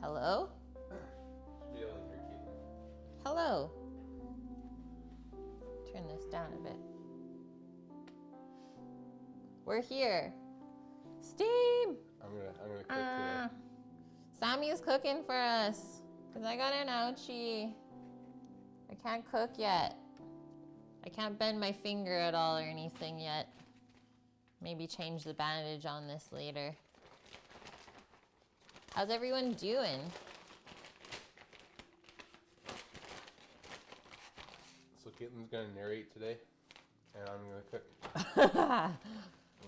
Hello? Should be able to hear you. Hello. Turn this down a bit. We're here. Steam! I'm gonna cook today. Sammy's cooking for us. Because I got an ouchie. I can't cook yet. I can't bend my finger at all or anything yet. Maybe change the bandage on this later. How's everyone doing? So Caitlin's gonna narrate today, and I'm gonna cook. I'm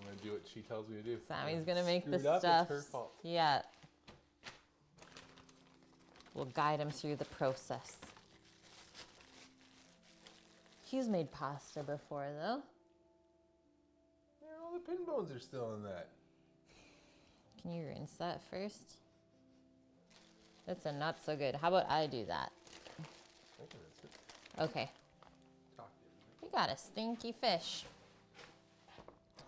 gonna do what she tells me to do. Sammy's gonna make the Screwed up, stuff. It's her fault. Yeah. We'll guide him through the process. He's made pasta before, though. Yeah, all the pin bones are still in that. Can you rinse that first? That's a not so good. How about I do that? I can rinse it. Okay. Talk to you. We got a stinky fish.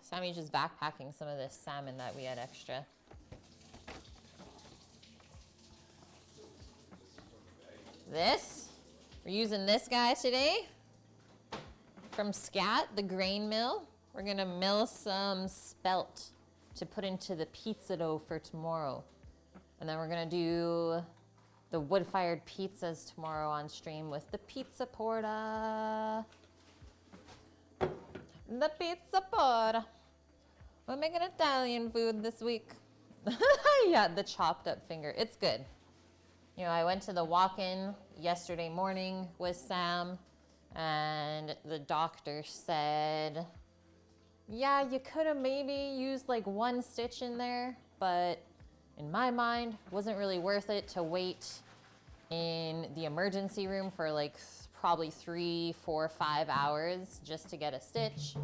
Sammy's just backpacking some of this salmon that we had extra. This, we're using this guy today from Scat, the grain mill. We're gonna mill some spelt to put into the pizza dough for tomorrow. And then we're gonna do the wood-fired pizzas tomorrow on stream with the pizza porta. The pizza porta. We're making Italian food this week. Yeah, the chopped up finger. It's good. You know, I went to the walk-in yesterday morning with Sam, and the doctor said, yeah, you could have maybe used like one stitch in there, but in my mind, wasn't really worth it to wait in the emergency room for like probably 3, 4, 5 hours just to get a stitch.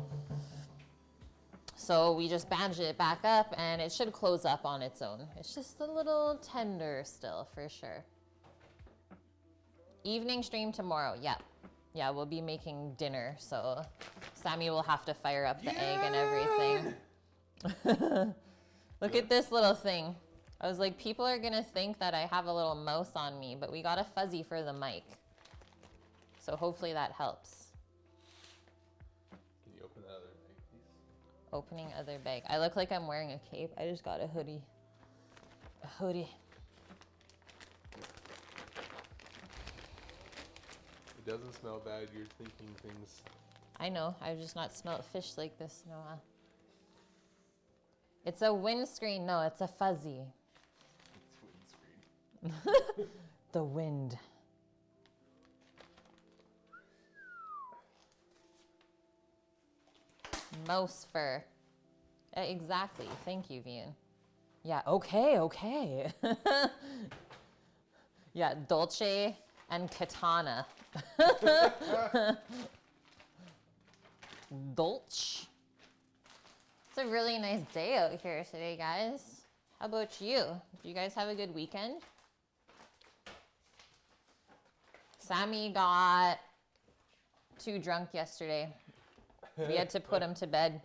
So we just bandaged it back up and it should close up on its own. It's just a little tender still for sure. Evening stream tomorrow, yeah. Yeah, we'll be making dinner, so Sammy will have to fire up the egg and everything. Look at this little thing. I was like, people are gonna think that I have a little mouse on me, but we got a fuzzy for the mic. So hopefully that helps. Can you open that other bag, please? Opening other bag. I look like I'm wearing a cape. I just got a hoodie. A hoodie. It doesn't smell bad. You're thinking things. I know. I've just not smelled fish like this in a while. It's a windscreen. No, it's a fuzzy. It's windscreen. The wind. Mouse fur. Exactly. Thank you, Vian. Yeah, okay. Yeah, Dolce and Katana. Dolce. It's a really nice day out here today, guys. How about you? Did you guys have a good weekend? Sammy got too drunk yesterday. We had to put him to bed.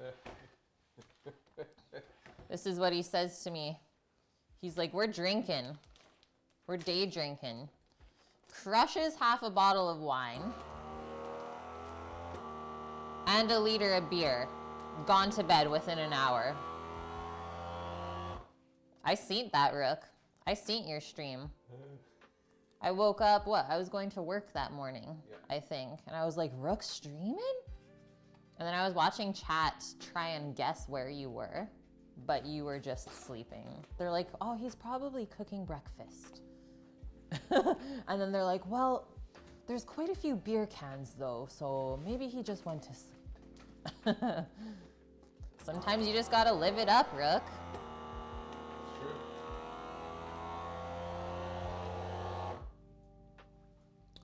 This is what he says to me. He's like, we're drinking. We're day drinking. Crushes half a bottle of wine and a liter of beer. Gone to bed within an hour. I seen that, Rook. I seen your stream. I woke up, I was going to work that morning, yeah. I think. And I was like, Rook streaming? And then I was watching chat try and guess where you were, but you were just sleeping. They're like, oh, he's probably cooking breakfast. And then they're like, well, there's quite a few beer cans though, so maybe he just went to sleep. Sometimes you just gotta live it up, Rook. Sure.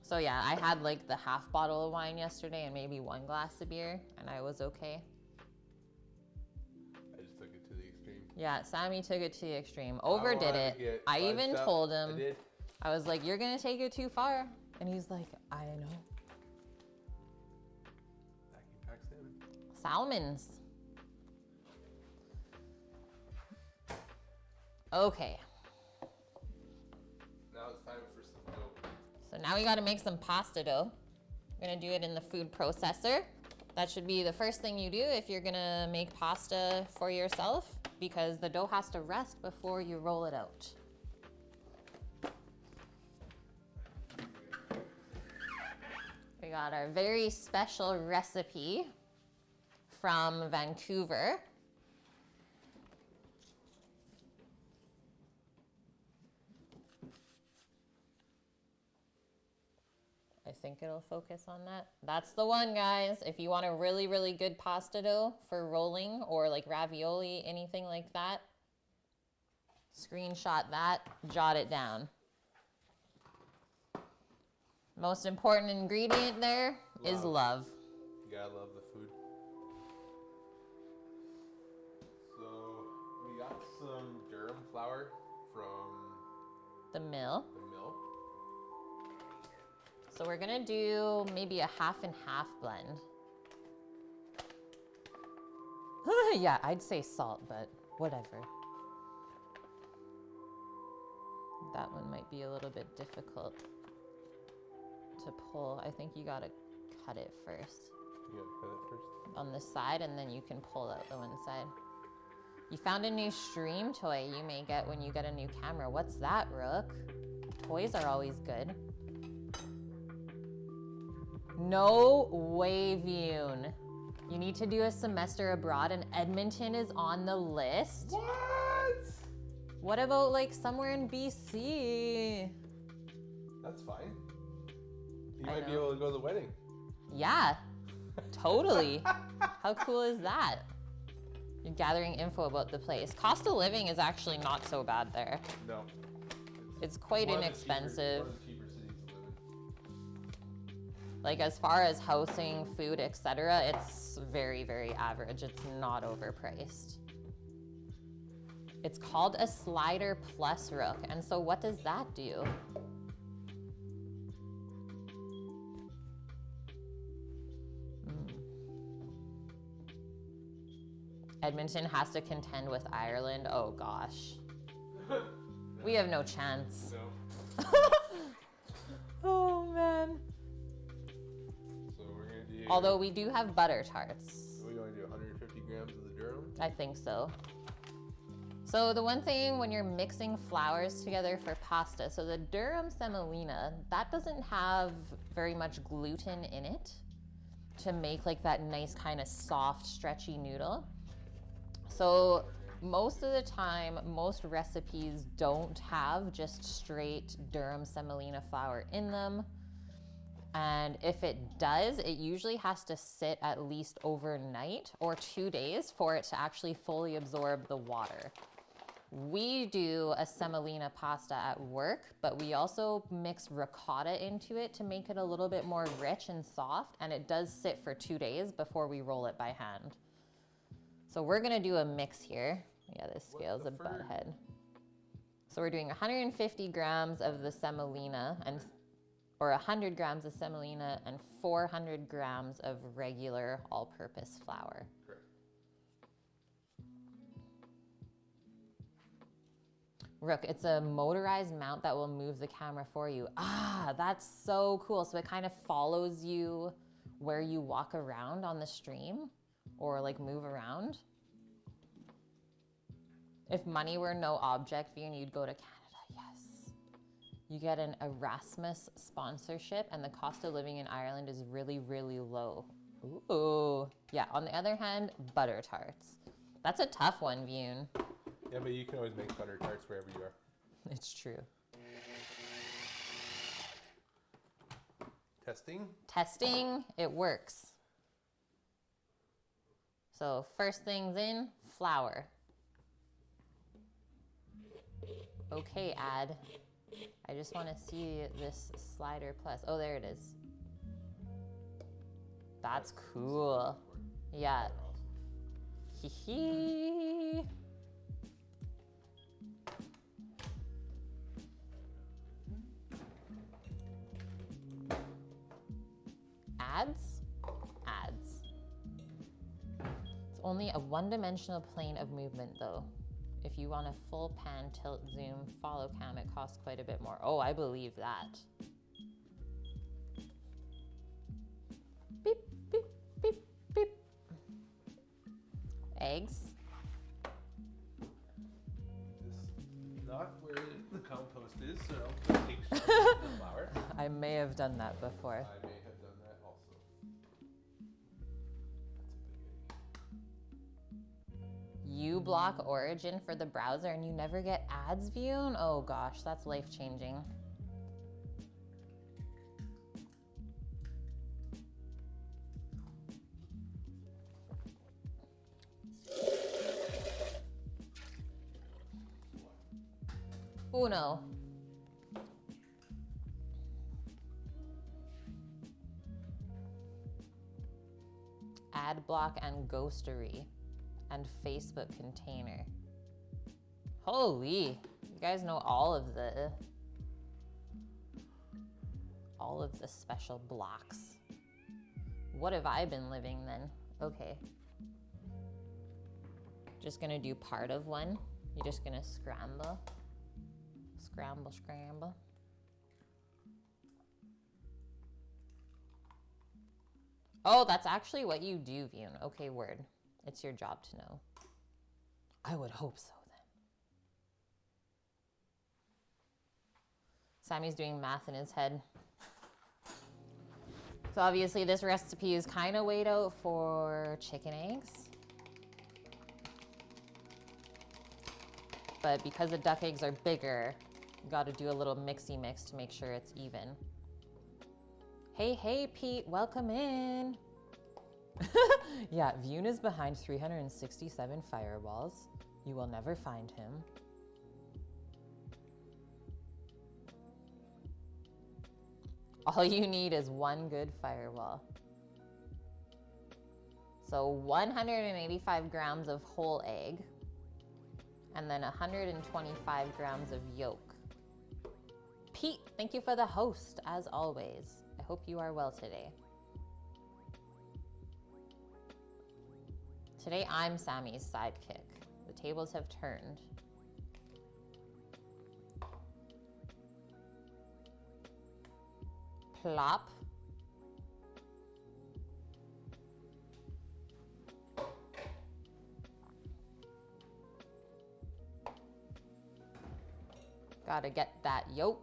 So yeah, I had like the half bottle of wine yesterday and maybe 1 glass of beer, and I was okay. I just took it to the extreme. Yeah, Sammy took it to the extreme. Overdid it. I even told him. I did. I was like, you're gonna take it too far. And he's like, I know. Vacuum pack salmon. Salmons. Okay. now it's time for some dough. So now we got to make some pasta dough. We're gonna do it in the food processor. That should be the first thing you do if you're gonna make pasta for yourself, because the dough has to rest before you roll it out. We got our very special recipe from Vancouver. I think it'll focus on that. That's the one, guys. If you want a really, really good pasta dough for rolling or like ravioli, anything like that, screenshot that, jot it down. Most important ingredient there is love. You gotta love the food. So we got some durum flour from The mill. the mill. So we're gonna do maybe a half and half blend. Yeah, I'd say salt, but whatever. That one might be a little bit difficult to pull. I think you gotta cut it first You gotta cut it first. on the side, and then you can pull out the one side. You found a new stream toy you may get when you get a new camera. What's that, Rook? Toys are always good. No way, Vune. You need to do a semester abroad, and Edmonton is on the list. What? What about like somewhere in BC? That's fine. You I might be know. able to go to the wedding. Yeah, totally. How cool is that? You're gathering info about the place. Cost of living is actually not so bad there. No. It's quite one of the inexpensive. one of the cheaper cities to live in. Like as far as housing, food, etc., it's very, very average. It's not overpriced. It's called a slider plus, Rook. And so what does that do? Edmonton has to contend with Ireland. Oh gosh. We have no chance. No. Oh man. So we're gonna do. Although we do have butter tarts. we only do 150 grams of the durum. I think so. So the one thing when you're mixing flours together for pasta, so the durum semolina, that doesn't have very much gluten in it to make like that nice kind of soft, stretchy noodle. So most of the time, most recipes don't have just straight durum semolina flour in them. And if it does, it usually has to sit at least overnight or 2 days for it to actually fully absorb the water. We do a semolina pasta at work, but we also mix ricotta into it to make it a little bit more rich and soft, and it does sit for 2 days before we roll it by hand. So we're gonna do a mix here. Yeah, this scale's a butt head. So we're doing 150 grams of the semolina, or 100 grams of semolina and 400 grams of regular all-purpose flour. Correct. Rook, it's a motorized mount that will move the camera for you. Ah, that's so cool. So it kind of follows you where you walk around on the stream or like move around. If money were no object, you'd go to Canada, yes. You get an Erasmus sponsorship, and the cost of living in Ireland is really, really low. Ooh, yeah, on the other hand, butter tarts. That's a tough one, Vune. Yeah, but you can always make butter tarts wherever you are. It's true. Testing. Testing, it works. So first things in, flour. Okay, ad. I just want to see this slider plus. Oh, there it is. That's cool. Yeah. Hee hee. Ads? Ads. It's only a one-dimensional plane of movement though. If you want a full pan, tilt, zoom, follow cam, it costs quite a bit more. Oh, I believe that. Beep, beep, beep, beep. Eggs. Just not where the compost is, so don't take shots of the flour. I may have done that before. I may have done that also. You block Origin for the browser and you never get ads viewed? Oh gosh, that's life-changing. Uno. Ad block and ghostery and Facebook container. Holy, you guys know all of the special blocks. What have I been living then? Okay. Just gonna do part of one. You're just gonna scramble. Scramble, scramble. Oh, that's actually what you do, Vune. Okay, word. It's your job to know. I would hope so then. Sammy's doing math in his head. So obviously this recipe is kind of weighed out for chicken eggs. But because the duck eggs are bigger, you got to do a little mixy mix to make sure it's even. Hey, hey, Pete, welcome in. Yeah, Vune is behind 367 firewalls. You will never find him. All you need is one good firewall. So 185 grams of whole egg, and then 125 grams of yolk. Pete, thank you for the host, as always. I hope you are well today. Today I'm Sammy's sidekick. The tables have turned. Plop. Gotta get that yolk.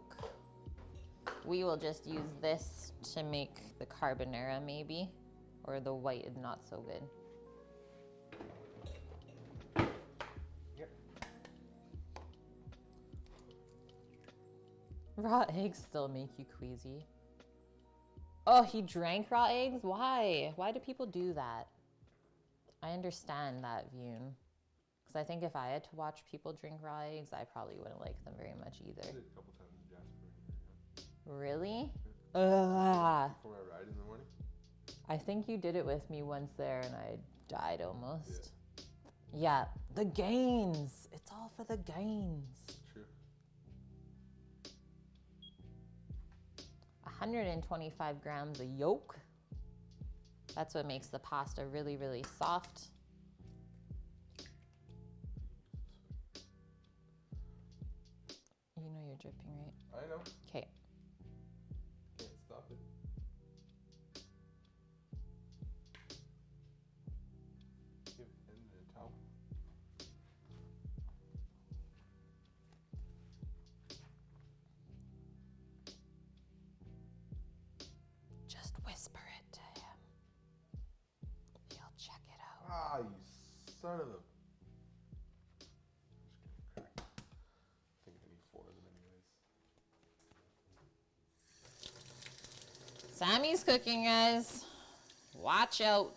We will just use this to make the carbonara maybe, or the white is not so good. Yep. Raw eggs still make you queasy. Oh, he drank raw eggs? Why? Why do people do that? I understand that, Vune. Because I think if I had to watch people drink raw eggs, I probably wouldn't like them very much either. I did a couple times with Jasper in here, Really? yeah. Ugh. Before I ride in the morning. I think you did it with me once there and I died almost. Yeah, the gains. It's all for the gains. True. 125 grams of yolk. That's what makes the pasta really, really soft. You know you're dripping, right? I know. Okay. Can't stop it. Give him a towel. Just whisper it to him. He'll check it out. Ah, you son of a... I'm just gonna crack. I think I need 4 of them anyways. Sammy's cooking, guys. Watch out.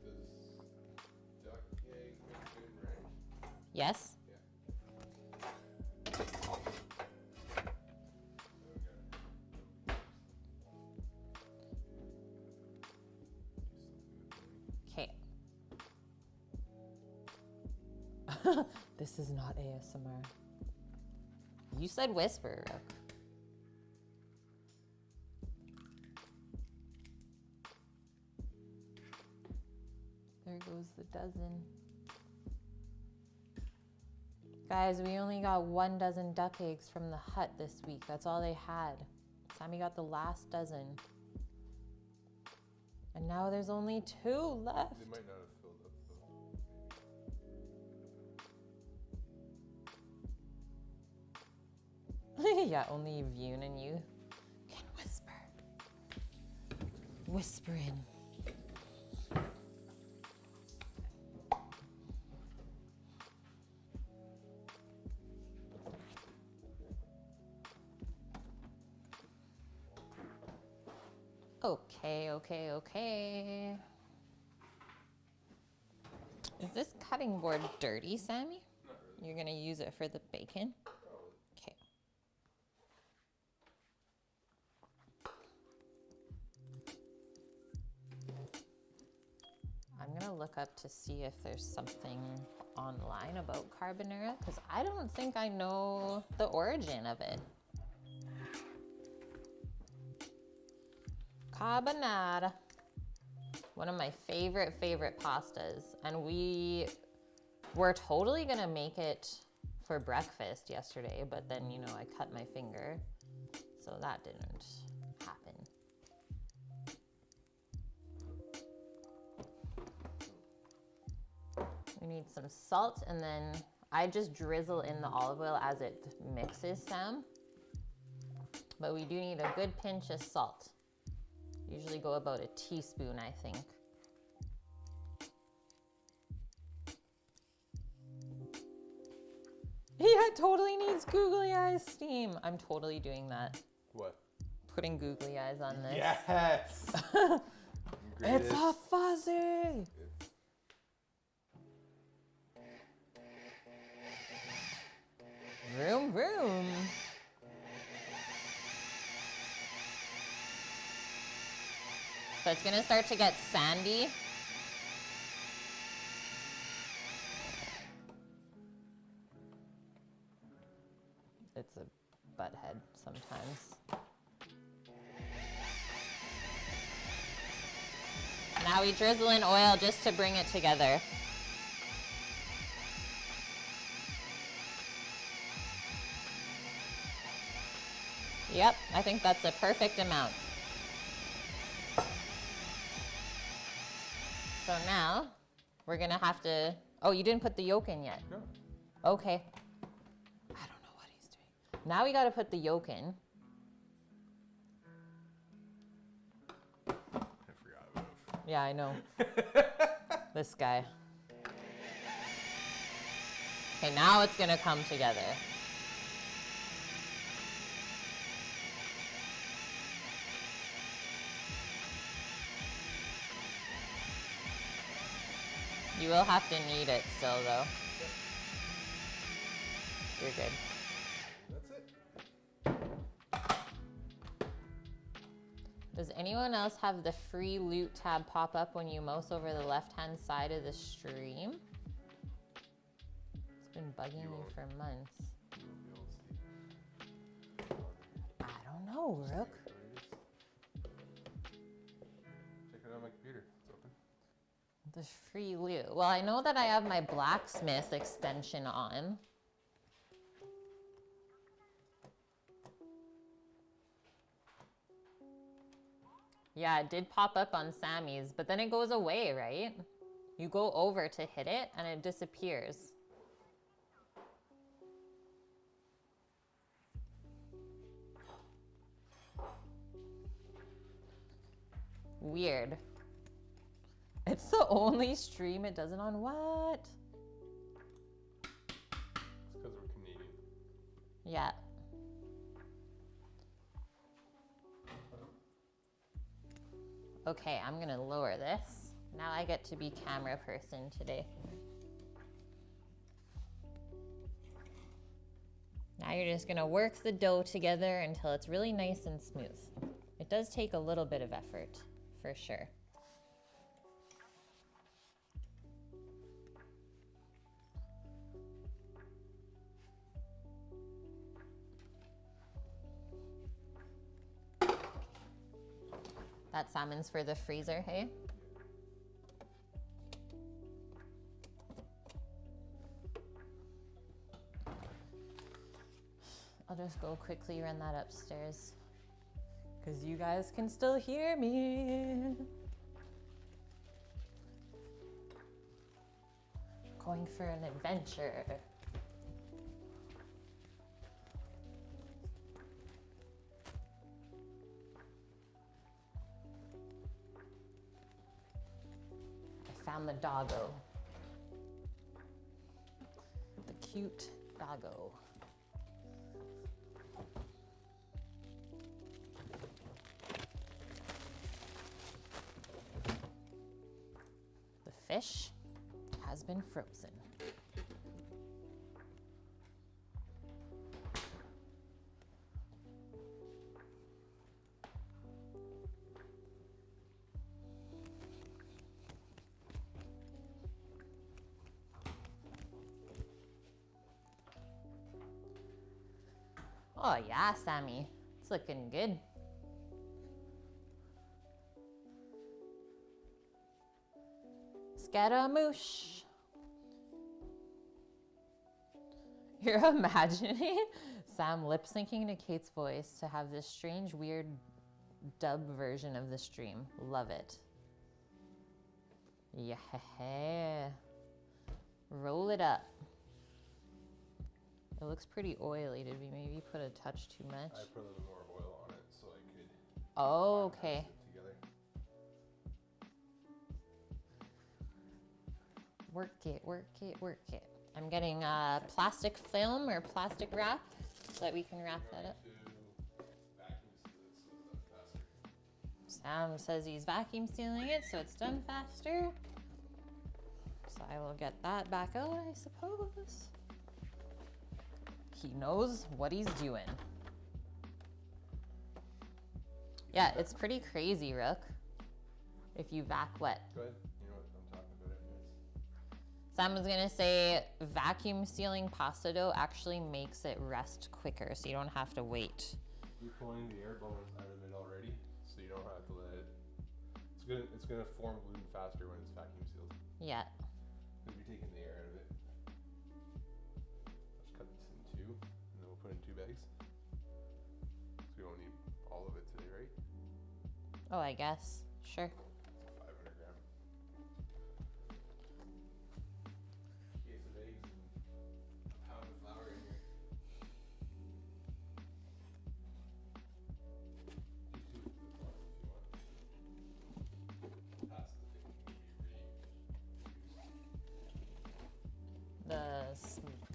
Does duck egg make good, right? Yes? Yeah. This is not ASMR. You said whisper, Rook. There goes the dozen. Guys, we only got 1 dozen duck eggs from the hut this week. That's all they had. Sammy got the last dozen. And now there's only 2 left. They might not have filled up though. Yeah, only Vune and you can whisper. Whispering. Okay. Is this cutting board dirty, Sammy? Not really. You're gonna use it for the bacon? Probably. Okay. I'm gonna look up to see if there's something online about carbonara, because I don't think I know the origin of it. Carbonara, one of my favorite pastas, and we were totally gonna make it for breakfast yesterday, but then, you know, I cut my finger, so that didn't happen. We need some salt, and then I just drizzle in the olive oil as it mixes, Sam. But we do need a good pinch of salt. Usually go about a teaspoon, I think. Yeah, it totally needs googly eyes steam. I'm totally doing that. What? Putting googly eyes on this. Yes! It's a fuzzy! Vroom, vroom. So it's gonna start to get sandy. It's a butt head sometimes. Now we drizzle in oil just to bring it together. Yep, I think that's a perfect amount. So now we're gonna have to, oh, you didn't put the yolk in yet? No. Okay. I don't know what he's doing. Now we gotta put the yolk in. I forgot about it. Yeah, I know. This guy. Okay, now it's gonna come together. You will have to knead it still, though. You're good. That's it. Does anyone else have the free loot tab pop up when you mouse over the left-hand side of the stream? It's been bugging me for months. You won't be able to see. I don't know, Rook. Check it out on my computer. It's open. The free loot. Well, I know that I have my blacksmith extension on. Yeah, it did pop up on Sammy's, but then it goes away, right? You go over to hit it and it disappears. Weird. It's the only stream it doesn't on what? It's because we're Canadian. Yeah. Okay, I'm gonna lower this. Now I get to be camera person today. Now you're just gonna work the dough together until it's really nice and smooth. It does take a little bit of effort, for sure. That salmon's for the freezer, hey? I'll just go quickly run that upstairs because you guys can still hear me. Going for an adventure. I found the doggo. The cute doggo. The fish has been frozen. Oh yeah, Sammy, it's looking good. Scaramouche. You're imagining Sam lip syncing to Kate's voice to have this strange, weird dub version of the stream. Love it. Yeah. Roll it up. It looks pretty oily. Did we maybe put a touch too much? I put a little more oil on it so I could. Oh, okay. Together. Work it, work it, work it. I'm getting plastic film or plastic wrap so that we can wrap that up. Sam says he's vacuum sealing it so it's done faster. So I will get that back out, I suppose. He knows what he's doing. Yeah, it's pretty crazy, Rook. If you vac wet. Go ahead. You know what I'm talking about anyways. Sam was gonna say vacuum sealing pasta dough actually makes it rest quicker, so you don't have to wait. You're pulling the air bubbles out of it already, so you don't have to let it. It's gonna form gluten faster when it's vacuum sealed. Yeah. We'll be taking the air out of it. Let's cut this in two, and then we'll put in 2 bags. So we won't need all of it today, right? Oh, I guess. Sure. 500 gram. Case of eggs and a pound of flour in here. Do 2 if you want. Pasta thing can be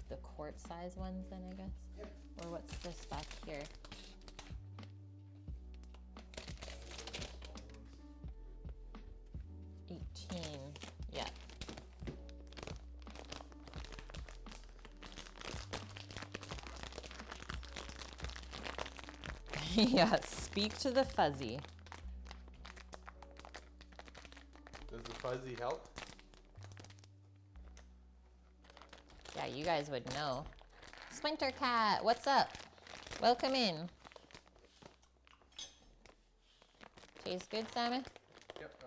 The quart size ones then, I guess? Yep. Or what's this back here? $18. Yeah. Yeah, speak to the fuzzy. Does the fuzzy help? Yeah, you guys would know. Splinter Cat, what's up? Welcome in. Tastes good, Simon? Yep.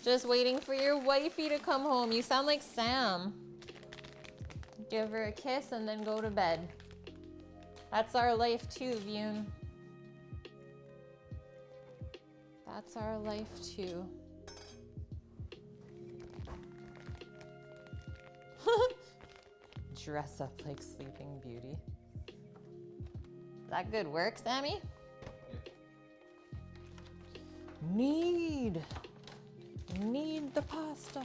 Just waiting for your wifey to come home. You sound like Sam. Give her a kiss and then go to bed. That's our life too, Vune. That's our life too. Dress up like Sleeping Beauty. Is that good work, Sammy? Yep. Need the pasta.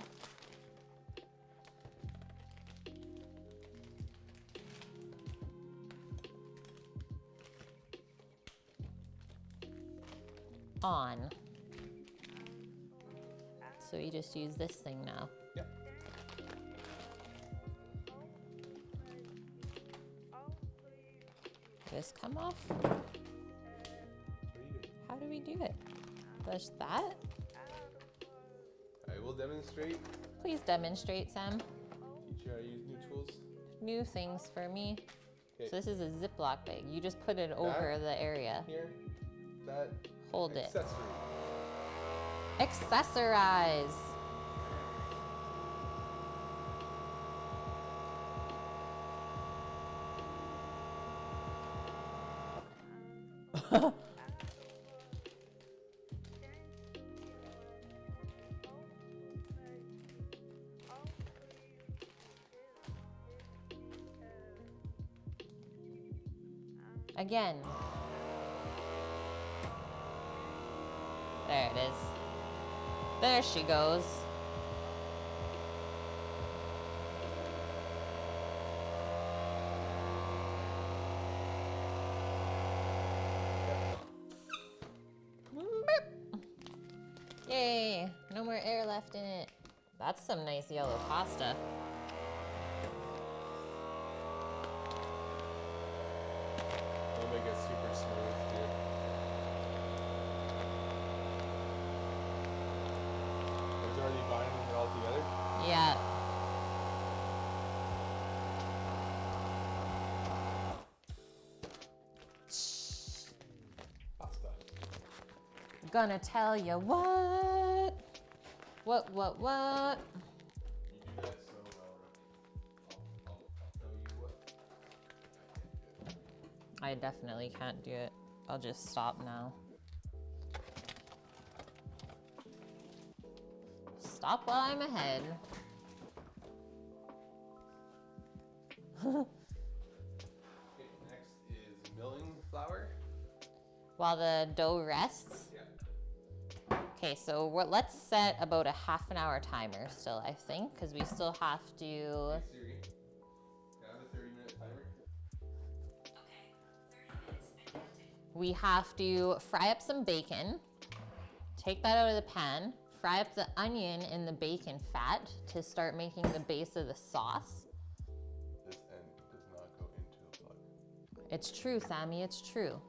On. So you just use this thing now. Yep. This come off? What are you doing? How do we do it? Just that? I will demonstrate. Please demonstrate, Sam. Teach you how to use new tools. New things for me. Okay. So this is a Ziploc bag. You just put it over the area. Here. that Hold it. accessory. Accessorize. Again. There it is. There she goes. Boop. Yay, no more air left in it. That's some nice yellow pasta. It'll make it super smooth too. It's already binding it all together. Yeah. Pasta. Gonna tell you what? What? You do that so well, Rick. I'll tell you what. I definitely can't do it. I'll just stop now. Stop while I'm ahead. Okay, next is milling flour. While the dough rests. Yeah. Okay, so let's set about a half an hour timer still, I think, because we still have to. Hey Siri, can I have a 30-minute timer? We have to fry up some bacon, take that out of the pan, fry up the onion in the bacon fat to start making the base of the sauce. This end does not go into a plug. It's true, Sammy, it's true.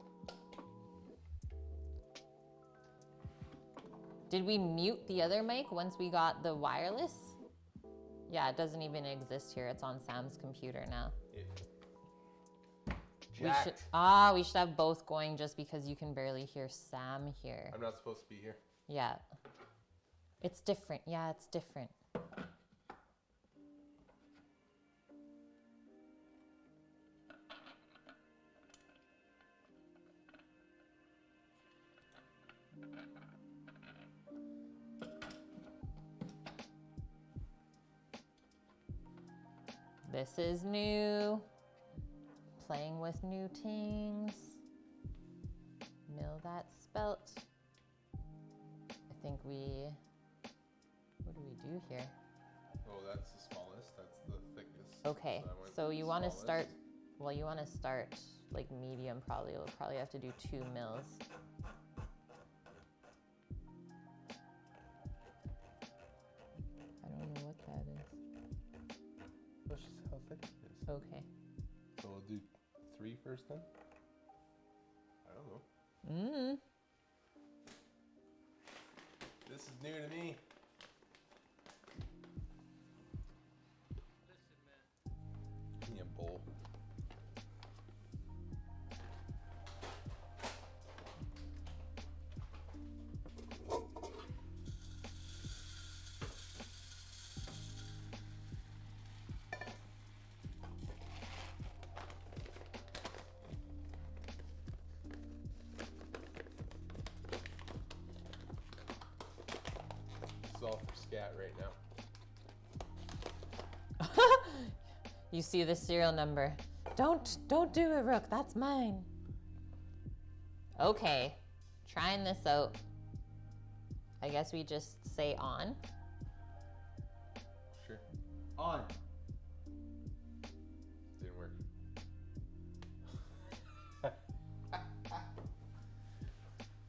Did we mute the other mic once we got the wireless? Yeah, it doesn't even exist here. It's on Sam's computer now. We should have both going just because you can barely hear Sam here. I'm not supposed to be here. Yeah. It's different. Yeah, it's different. This is new. Playing with new things. Mill that spelt. I think what do we do here? Oh, that's the smallest. That's the thickest. Okay, so you want to start, well, you want to start like medium probably. We'll probably have to do 2 mills. I don't know what that is. That's just how thick it is. Okay. So we'll do 3 first then? I don't know. This is new to me. Give me a bowl. This is all for scat right now. You see the serial number. Don't do it, Rook. That's mine. Okay, trying this out. I guess we just say on. Sure. On. Didn't work.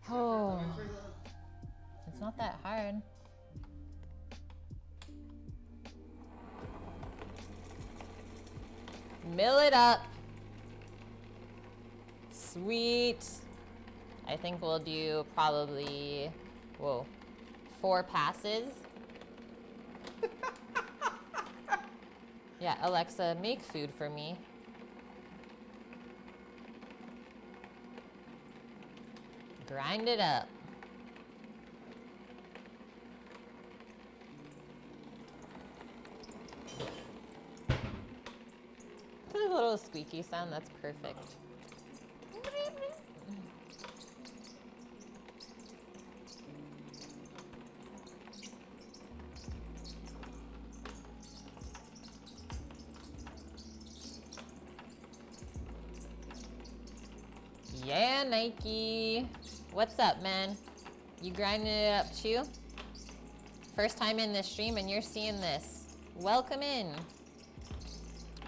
Oh, it's not that hard. Mill it up. Sweet. I think we'll do probably, 4 passes. Yeah, Alexa, make food for me. Grind it up. A little squeaky sound, that's perfect. Yeah, Nike. What's up, man? You grinding it up too? First time in this stream and you're seeing this. Welcome in.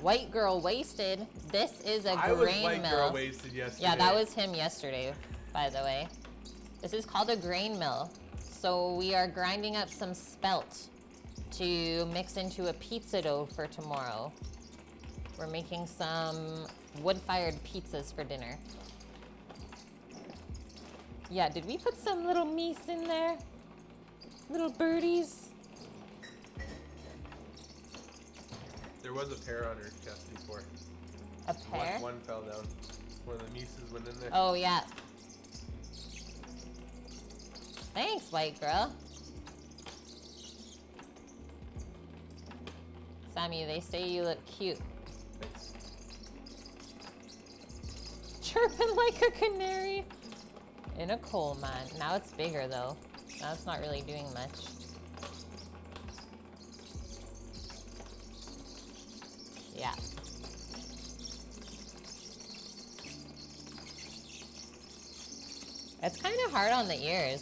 White girl wasted. This is a I was grain white mill. girl wasted yesterday. Yeah, that was him yesterday, by the way. This is called a grain mill. So we are grinding up some spelt to mix into a pizza dough for tomorrow. We're making some wood-fired pizzas for dinner. Yeah, did we put some little meese in there? Little birdies? There was a pear on her chest before. A pear? One fell down. One of the Mises went in there. Oh, yeah. Thanks, white girl. Sammy, they say you look cute. Thanks. Chirping like a canary in a coal mine. Now it's bigger, though. Now it's not really doing much. Yeah. It's kind of hard on the ears.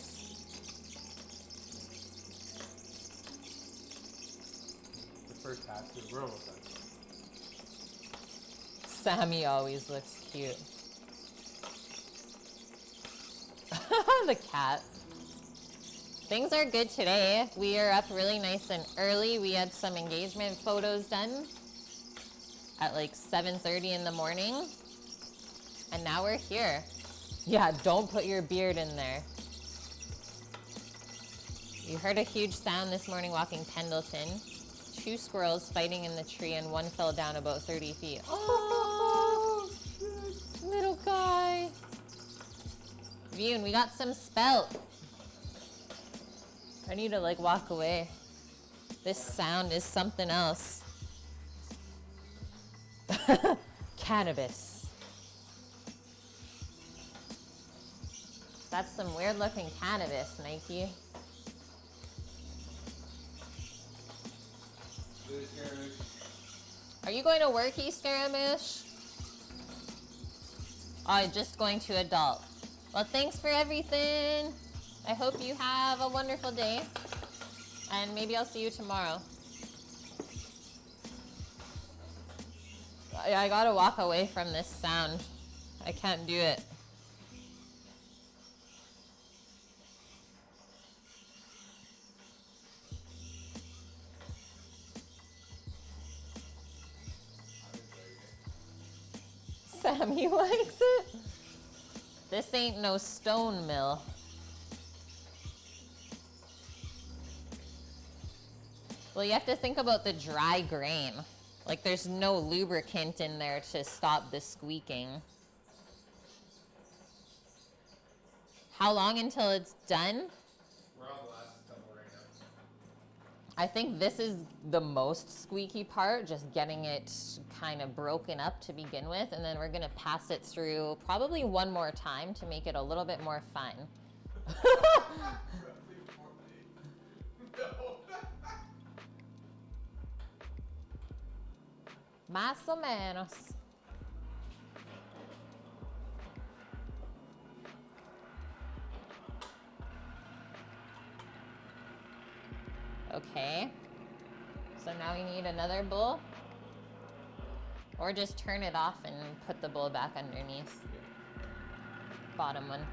The first pass, we're almost done. Sammy always looks cute. The cat. Things are good today. We are up really nice and early. We had some engagement photos done at like 7:30 in the morning. And now we're here. Yeah, don't put your beard in there. You heard a huge sound this morning walking Pendleton. 2 squirrels fighting in the tree and one fell down about 30 feet. Oh, little guy. Vune, we got some spelt. I need to like walk away. This sound is something else. Cannabis. That's some weird looking cannabis, Nike. Are you going to work, Scaramouche? Oh, just going to adult. Well, thanks for everything. I hope you have a wonderful day. And maybe I'll see you tomorrow. I gotta walk away from this sound. I can't do it. Sammy likes it. This ain't no stone mill. Well, you have to think about the dry grain. Like there's no lubricant in there to stop the squeaking. How long until it's done? We're on the last couple right now. I think this is the most squeaky part, just getting it kind of broken up to begin with, and then we're gonna pass it through probably one more time to make it a little bit more fun. Más o menos. Okay. So now we need another bowl. Or just turn it off and put the bowl back underneath. Bottom one.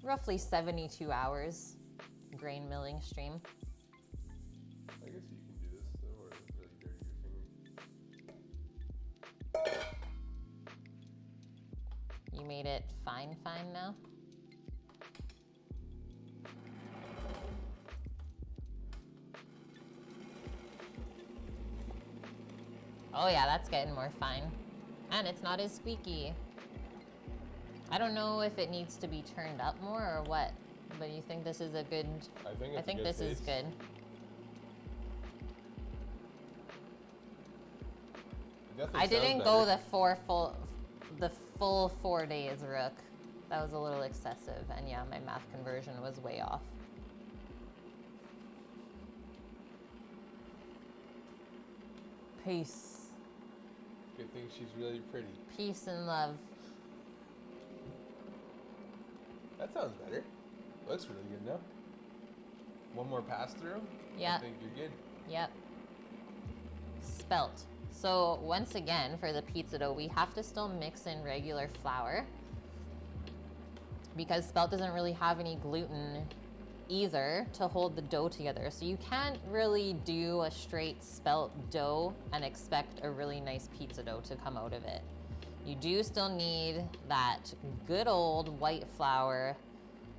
Roughly 72 hours grain milling stream. I guess you can do this though, or really dirty your finger. You made it fine now? Oh yeah, that's getting more fine. And it's not as squeaky. I don't know if it needs to be turned up more or what, but you think this is a good... I think this is good. I didn't go the full 4 days, Rook. That was a little excessive, and yeah, my math conversion was way off. Peace. Good thing she's really pretty. Peace and love. That sounds better. Looks really good now. One more pass through. Yeah. I think you're good. Yep. Spelt. So once again, for the pizza dough, we have to still mix in regular flour because spelt doesn't really have any gluten either to hold the dough together. So you can't really do a straight spelt dough and expect a really nice pizza dough to come out of it. You do still need that good old white flour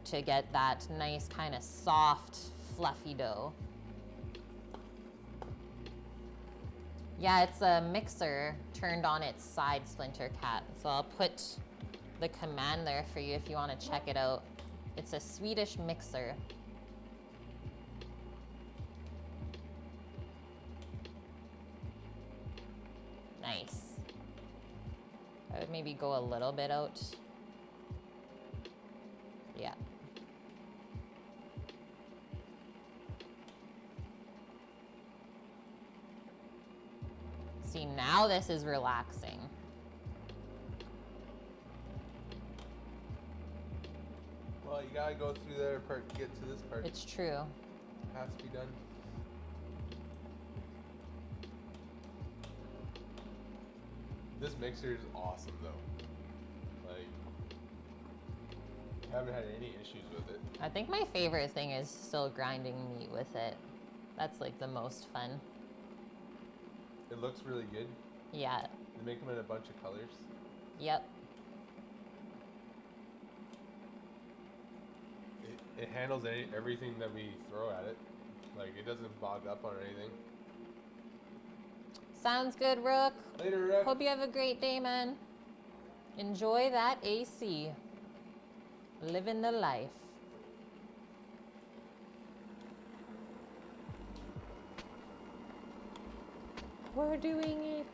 to get that nice kind of soft, fluffy dough. Yeah, it's a mixer turned on its side, Splinter Cat. So I'll put the command there for you if you want to check it out. It's a Swedish mixer. Nice. I would maybe go a little bit out. Yeah. See, now this is relaxing. Well, you gotta go through the other part to get to this part. It's true. It has to be done. This mixer is awesome though. Like, haven't had any issues with it. I think my favorite thing is still grinding meat with it. That's like the most fun. It looks really good. Yeah. They make them in a bunch of colors. Yep. It handles everything that we throw at it. Like, it doesn't bog up on anything. Sounds good, Rook. Later, Rook. Hope you have a great day, man. Enjoy that AC. Living the life. We're doing it.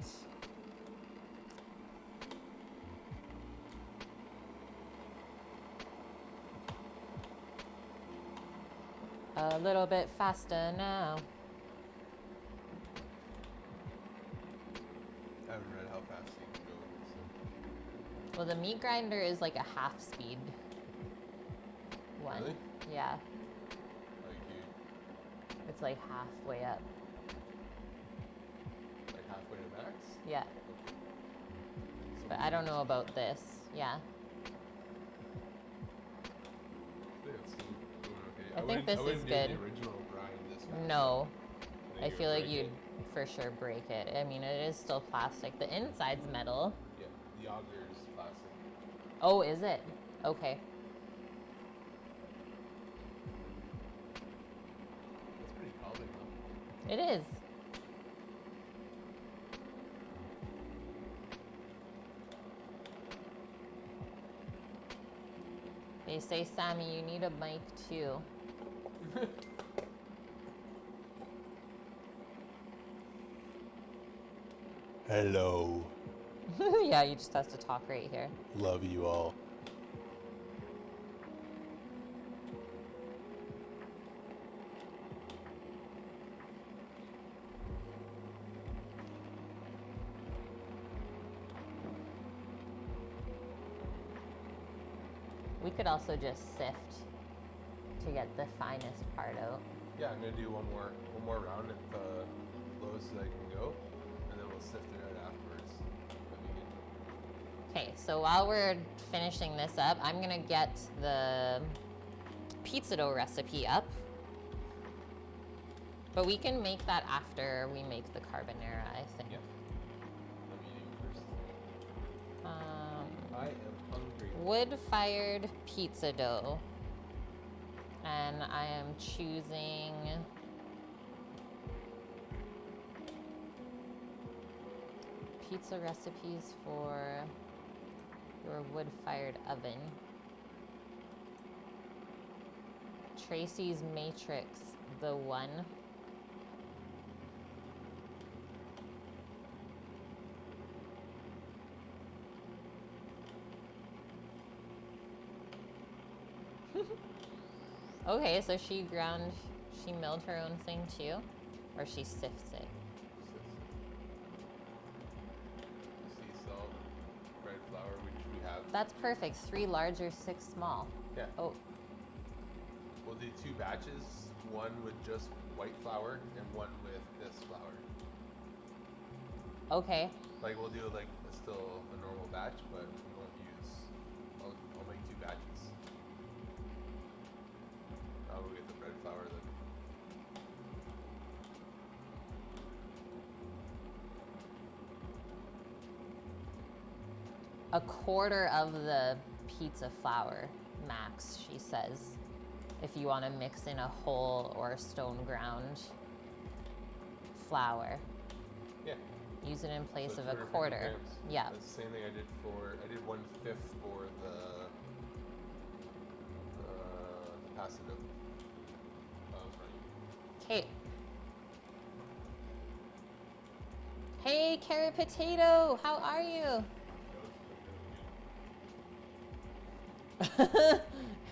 A little bit faster now. I haven't read how fast you can go. So. Well, the meat grinder is like a half speed one. Really? Yeah, Like, you, it's like halfway up. like halfway to max? Yeah, but I don't know about this. Yeah, I think it's still doing okay. I think this is wouldn't do good. The original grind this fast. no, I think it feel would like break you'd it. for sure break it. I mean, it is still plastic. The inside's metal. Yeah, the auger is plastic. Oh, is it? Okay. That's pretty common though. It is. They say, Sammy, you need a mic too. Hello. Yeah, you just have to talk right here. Love you all. We could also just sift to get the finest part out. Yeah, I'm gonna do one more round at the lowest that I can go, and then we'll sift it out afterwards. That'd be good. Okay, so while we're finishing this up, I'm gonna get the pizza dough recipe up. But we can make that after we make the carbonara, I think. Yeah. I'm eating first. I am hungry. Wood-fired pizza dough. And I am choosing pizza recipes for your wood-fired oven. Tracy's Matrix, the one. Okay, so she milled her own thing too? Or she sifts it? Sea salt, bread flour, which we have. That's perfect. 3 large or 6 small. Yeah. Oh, We'll do 2 batches, one with just white flour and one with this flour. okay. Like we'll do like still a normal batch, but we won't use. I'll make 2 batches. We'll get the bread flour then. A quarter of the pizza flour max, she says. If you want to mix in a whole or stone ground flour. Yeah. Use it in place So of a 250 quarter. grams. Yeah. That's the same thing I did 1/5 for the pasta dough. Okay. Hey, Carrot Potato, how are you?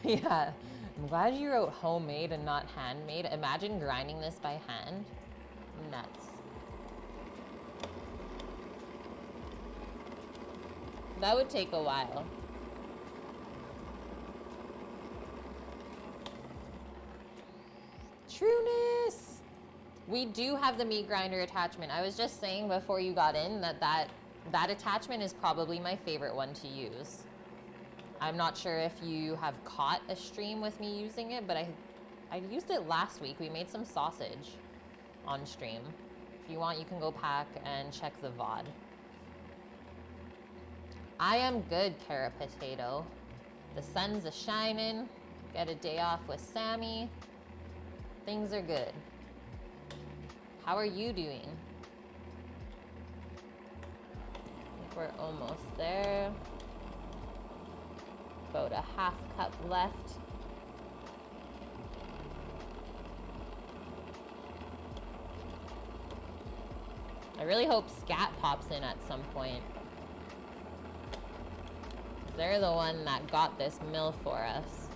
Yeah, I'm glad you wrote homemade and not handmade. Imagine grinding this by hand. Nuts. That would take a while. Trueness! We do have the meat grinder attachment. I was just saying before you got in that attachment is probably my favorite one to use. I'm not sure if you have caught a stream with me using it, but I used it last week. We made some sausage on stream. If you want, you can go back and check the VOD. I am good, Carrot Potato. The sun's a-shining. Get a day off with Sammy. Things are good. How are you doing? I think we're almost there. About a half cup left. I really hope Scat pops in at some point. They're the one that got this mill for us.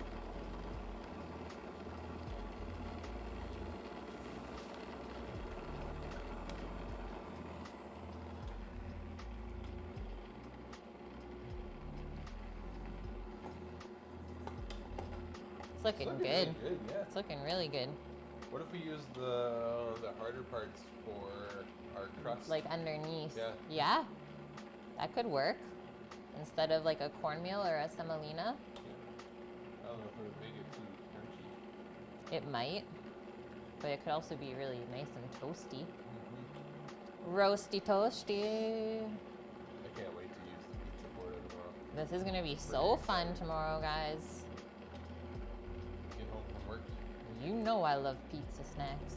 It's looking good. Really good, yeah. It's looking really good. What if we use the harder parts for our crust? Like underneath. Yeah. Yeah, that could work. Instead of like a cornmeal or a semolina. I don't know if it would make it too crunchy. It might. But it could also be really nice and toasty. Mm-hmm. Roasty toasty. I can't wait to use the pizza board tomorrow. This is gonna be so fun tomorrow, guys. Get home from work. You know I love pizza snacks.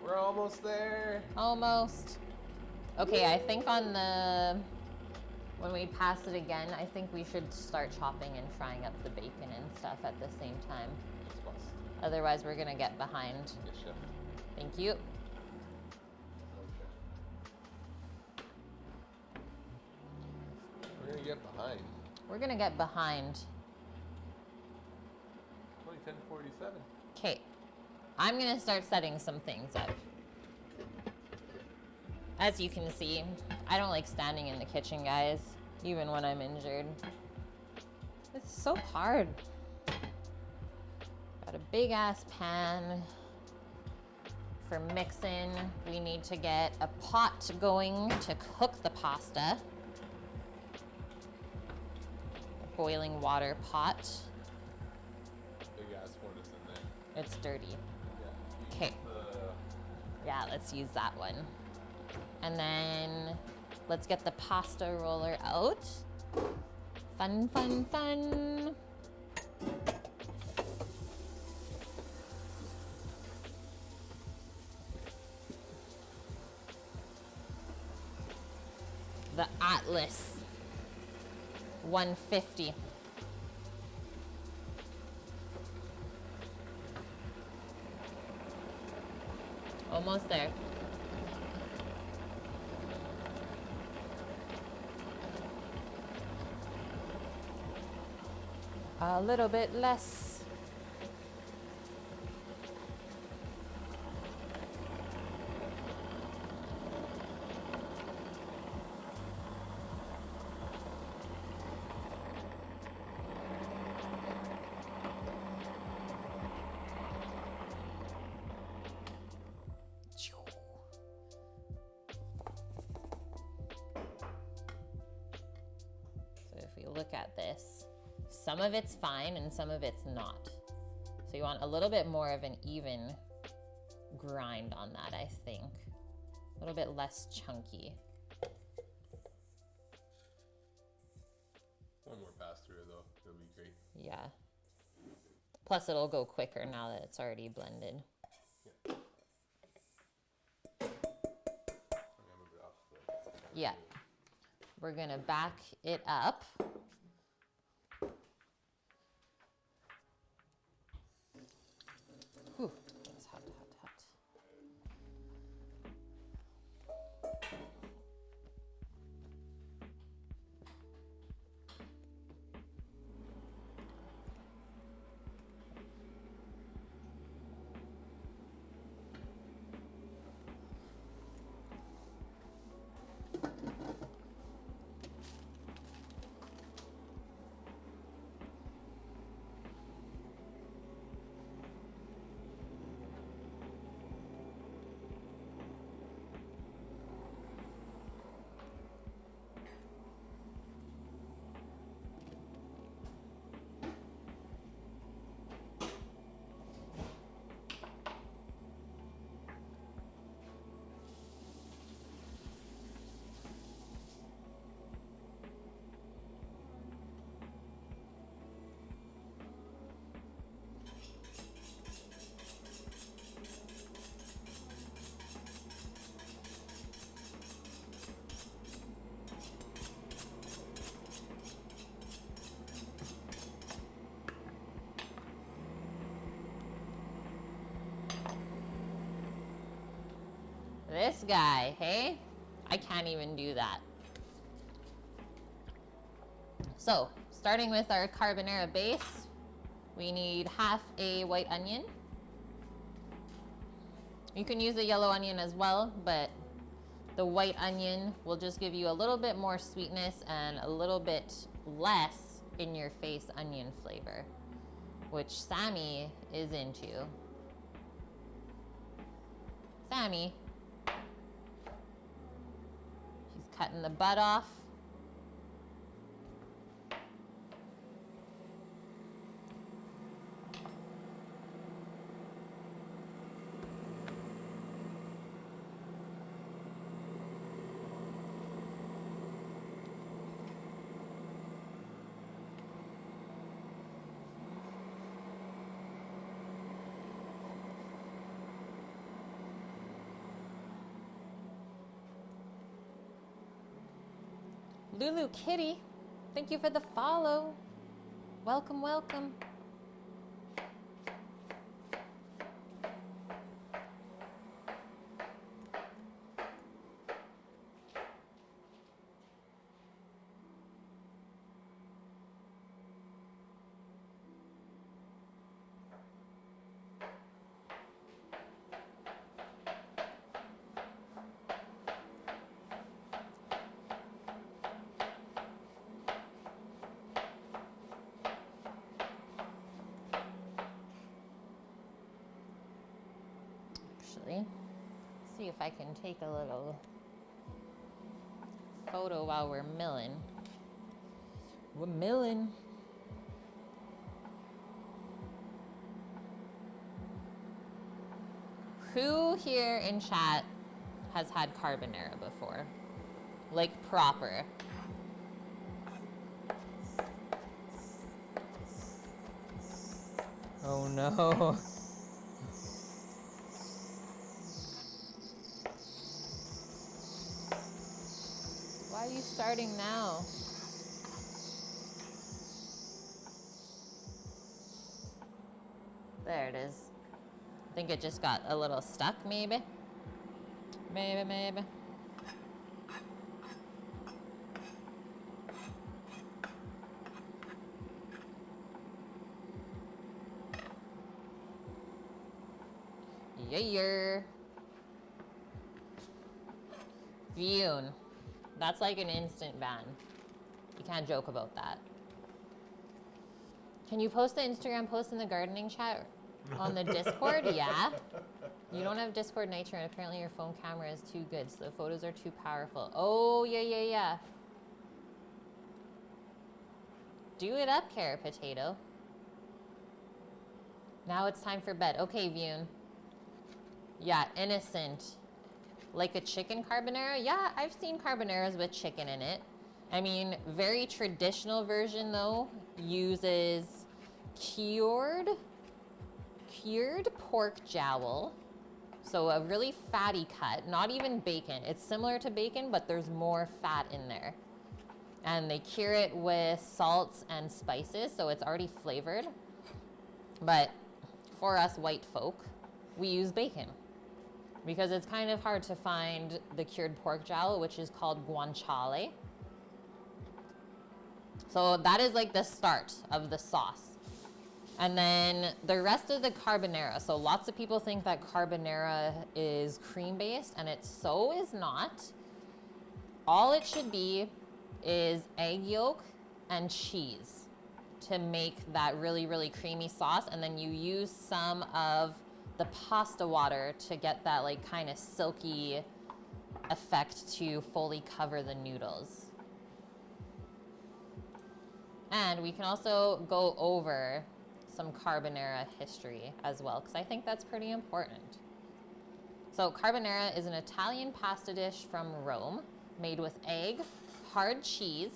We're almost there. Almost. Okay, I think when we pass it again, I think we should start chopping and frying up the bacon and stuff at the same time. Yes, boss. Otherwise, we're gonna get behind. Yes, chef. Thank you. We're gonna get behind. We're gonna get behind. It's only 10:47. Okay, I'm gonna start setting some things up. As you can see, I don't like standing in the kitchen, guys, even when I'm injured. It's so hard. Got a big ass pan for mixing. We need to get a pot going to cook the pasta. A boiling water pot. Big ass one is in there. It's dirty. Yeah. Okay. Yeah, let's use that one. And then let's get the pasta roller out. Fun, fun, fun. ridiculous 150. Almost there. A little bit less. So if we look at this, some of it's fine and some of it's not. So you want a little bit more of an even grind on that, I think. A little bit less chunky. One more pass through though, it'll be great. Yeah. Plus it'll go quicker now that it's already blended. Yeah. I'm gonna move it off the Yeah. We're gonna back it up. Whew, it's hot, hot, hot. This guy, hey? I can't even do that. So, starting with our carbonara base, we need half a white onion. You can use a yellow onion as well, but the white onion will just give you a little bit more sweetness and a little bit less in your face onion flavor, which Sammy is into. Sammy. She's cutting the butt off. Lulu Kitty, thank you for the follow. Welcome, welcome. See if I can take a little photo while we're milling. We're milling. Who here in chat has had carbonara before? Like proper. Oh no. starting now. There it is. I think it just got a little stuck, maybe. Maybe. Yeah. Vune. That's like an instant ban. You can't joke about that. Can you post the Instagram post in the gardening chat on the Discord? Yeah. You don't have Discord Nitro, and apparently your phone camera is too good, so the photos are too powerful. Oh, yeah. Do it up, Carrot Potato. Now it's time for bed. Okay, Vune. Yeah, innocent. Like a chicken carbonara? Yeah, I've seen carbonaras with chicken in it. I mean, very traditional version, though, uses cured pork jowl. So a really fatty cut, not even bacon. It's similar to bacon, but there's more fat in there. And they cure it with salts and spices, so it's already flavored. But for us white folk, we use bacon because it's kind of hard to find the cured pork jowl, which is called guanciale. So that is like the start of the sauce. And then the rest of the carbonara. So lots of people think that carbonara is cream-based, and it so is not. All it should be is egg yolk and cheese to make that really, really creamy sauce. And then you use some of the pasta water to get that like kind of silky effect to fully cover the noodles. And we can also go over some carbonara history as well, because I think that's pretty important. So carbonara is an Italian pasta dish from Rome, made with egg, hard cheese,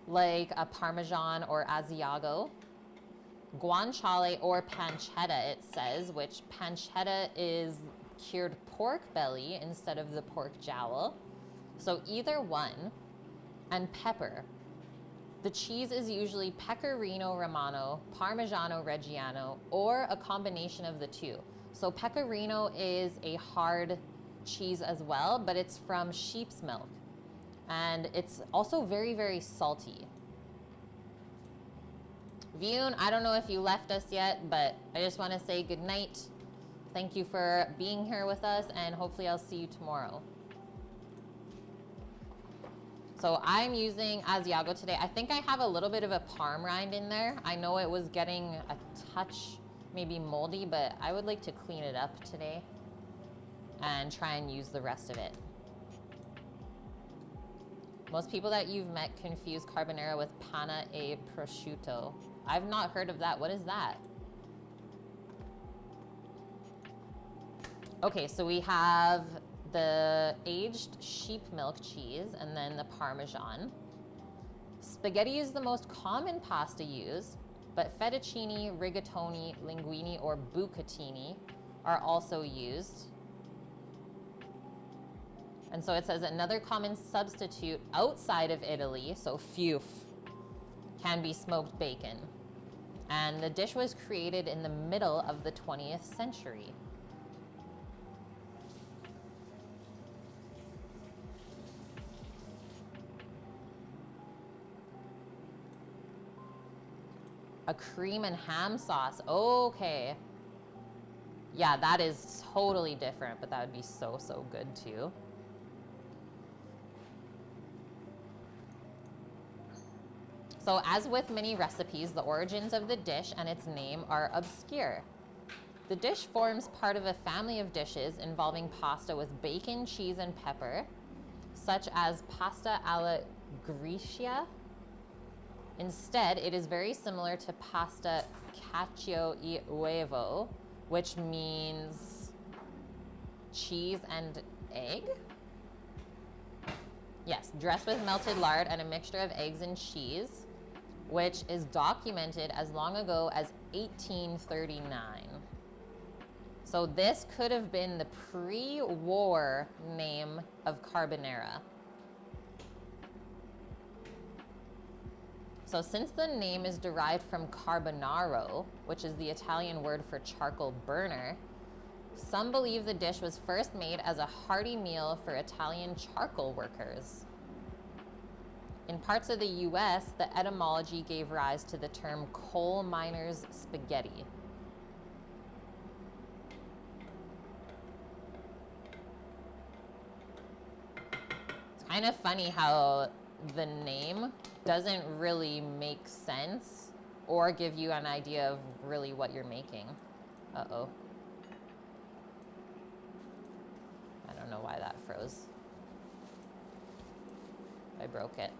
like a Parmesan or Asiago, guanciale or pancetta, it says, which pancetta is cured pork belly instead of the pork jowl. So either one, and pepper. The cheese is usually Pecorino Romano, Parmigiano Reggiano, or a combination of the two. So Pecorino is a hard cheese as well, but it's from sheep's milk. And it's also very, very salty. Vune, I don't know if you left us yet, but I just want to say good night. Thank you for being here with us, and hopefully I'll see you tomorrow. So I'm using Asiago today. I think I have a little bit of a parm rind in there. I know it was getting a touch maybe moldy, but I would like to clean it up today and try and use the rest of it. Most people that you've met confuse carbonara with panna e prosciutto. I've not heard of that. What is that? Okay, so we have the aged sheep milk cheese and then the Parmesan. Spaghetti is the most common pasta used, but fettuccine, rigatoni, linguine, or bucatini are also used. And so it says another common substitute outside of Italy, so fuf, can be smoked bacon. And the dish was created in the middle of the 20th century. A cream and ham sauce. Okay. Yeah, that is totally different, but that would be so, so good too. So as with many recipes, the origins of the dish and its name are obscure. The dish forms part of a family of dishes involving pasta with bacon, cheese, and pepper, such as pasta alla gricia. Instead, it is very similar to pasta cacio e uovo, which means cheese and egg? Yes, dressed with melted lard and a mixture of eggs and cheese, which is documented as long ago as 1839. So this could have been the pre-war name of carbonara. So since the name is derived from carbonaro, which is the Italian word for charcoal burner, some believe the dish was first made as a hearty meal for Italian charcoal workers. In parts of the US, the etymology gave rise to the term coal miners' spaghetti. It's kind of funny how the name doesn't really make sense or give you an idea of really what you're making. Uh-oh. I don't know why that froze. I broke it.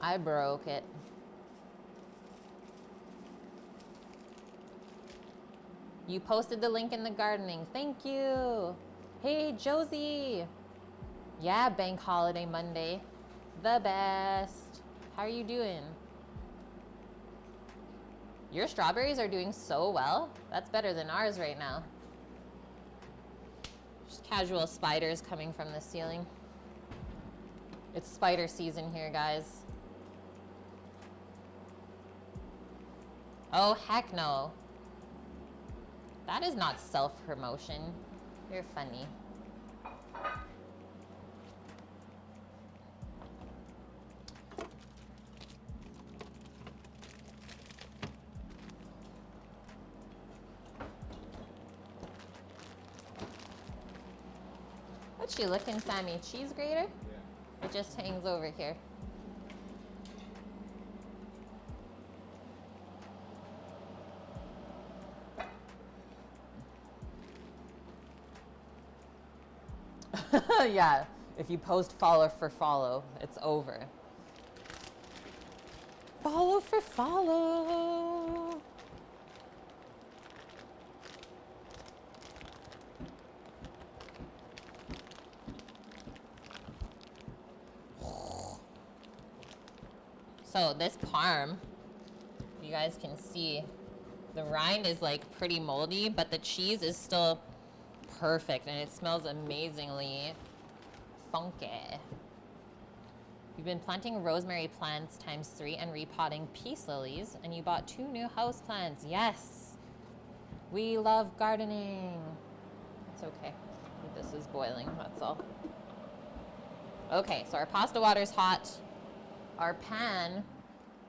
I broke it. You posted the link in the gardening. Thank you. Hey, Josie. Yeah, bank holiday Monday. The best. How are you doing? Your strawberries are doing so well. That's better than ours right now. Just casual spiders coming from the ceiling. It's spider season here, guys. Oh, heck no. That is not self-promotion. You're funny. What you looking, Sammy? Cheese grater? Yeah. It just hangs over here. Yeah, if you post follow for follow, it's over. Follow for follow. So this parm, you guys can see, the rind is like pretty moldy, but the cheese is still perfect and it smells amazingly funky. You've been planting rosemary plants ×3 and repotting peace lilies, and you bought 2 new house plants. Yes, we love gardening. It's okay. This is boiling, that's all. Okay, so our pasta water's hot. Our pan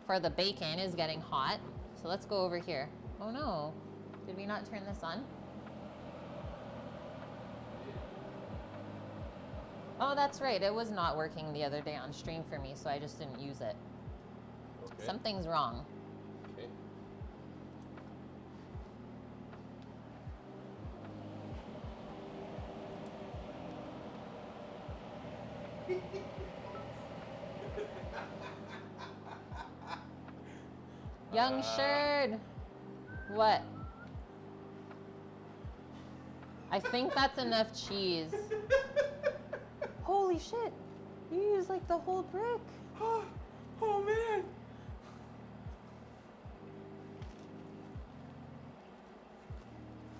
for the bacon is getting hot. So let's go over here. Oh no, did we not turn this on? Oh, that's right. It was not working the other day on stream for me, so I just didn't use it. Okay. Something's wrong. Okay. Young Sherd. What? I think that's enough cheese. Holy shit. You used like the whole brick. Oh man.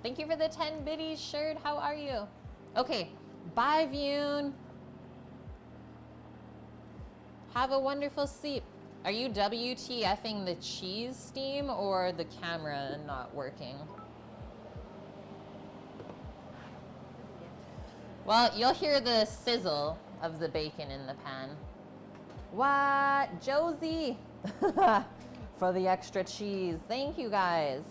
Thank you for the 10 biddies, Sherd. How are you? Okay. Bye, Vune. Have a wonderful sleep. Are you WTFing the cheese steam or the camera not working? Well, you'll hear the sizzle of the bacon in the pan. What? Josie! For the extra cheese. Thank you, guys.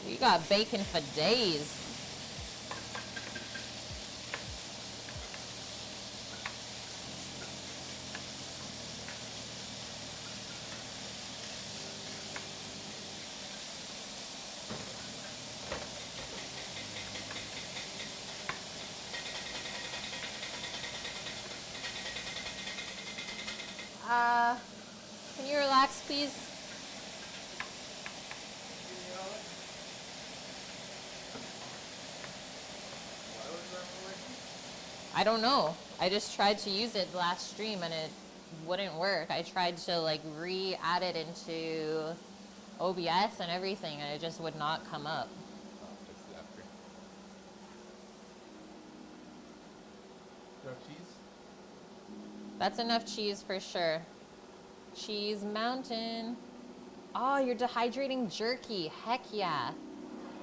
We got bacon for days. Can you relax, please? I don't know. I just tried to use it last stream and it wouldn't work. I tried to like re-add it into OBS and everything, and it just would not come up. Oh, fix it after. No cheese? That's enough cheese for sure. Cheese mountain. Oh, you're dehydrating jerky. Heck yeah.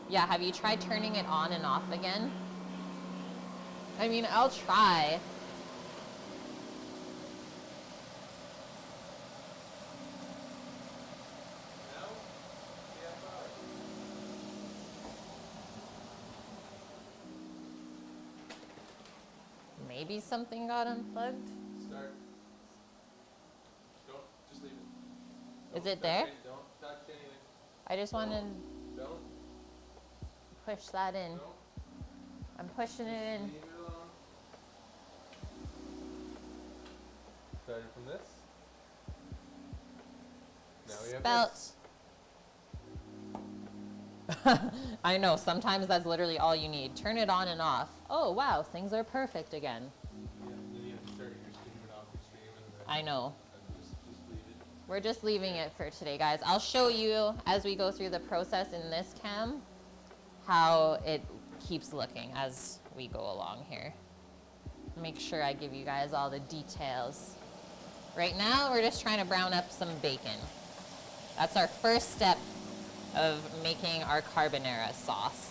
Yeah, have you tried turning it on and off again? I mean, I'll try. No? CFR. Maybe something got unplugged. Start. Don't, just leave it. Is Don't it touch there? Don't touch anything. I just want to Don't. push that in. Don't. I'm pushing it in. Leave it alone. Starting from this. Now we have Spelt. this. I know, sometimes that's literally all you need. Turn it on and off. Oh, wow, things are perfect again. Yeah, then you have to start your stream and off your stream and then I know. just leave it. We're just leaving it for today, guys. I'll show you as we go through the process in this cam how it keeps looking as we go along here. Make sure I give you guys all the details. Right now, we're just trying to brown up some bacon. That's our first step of making our carbonara sauce.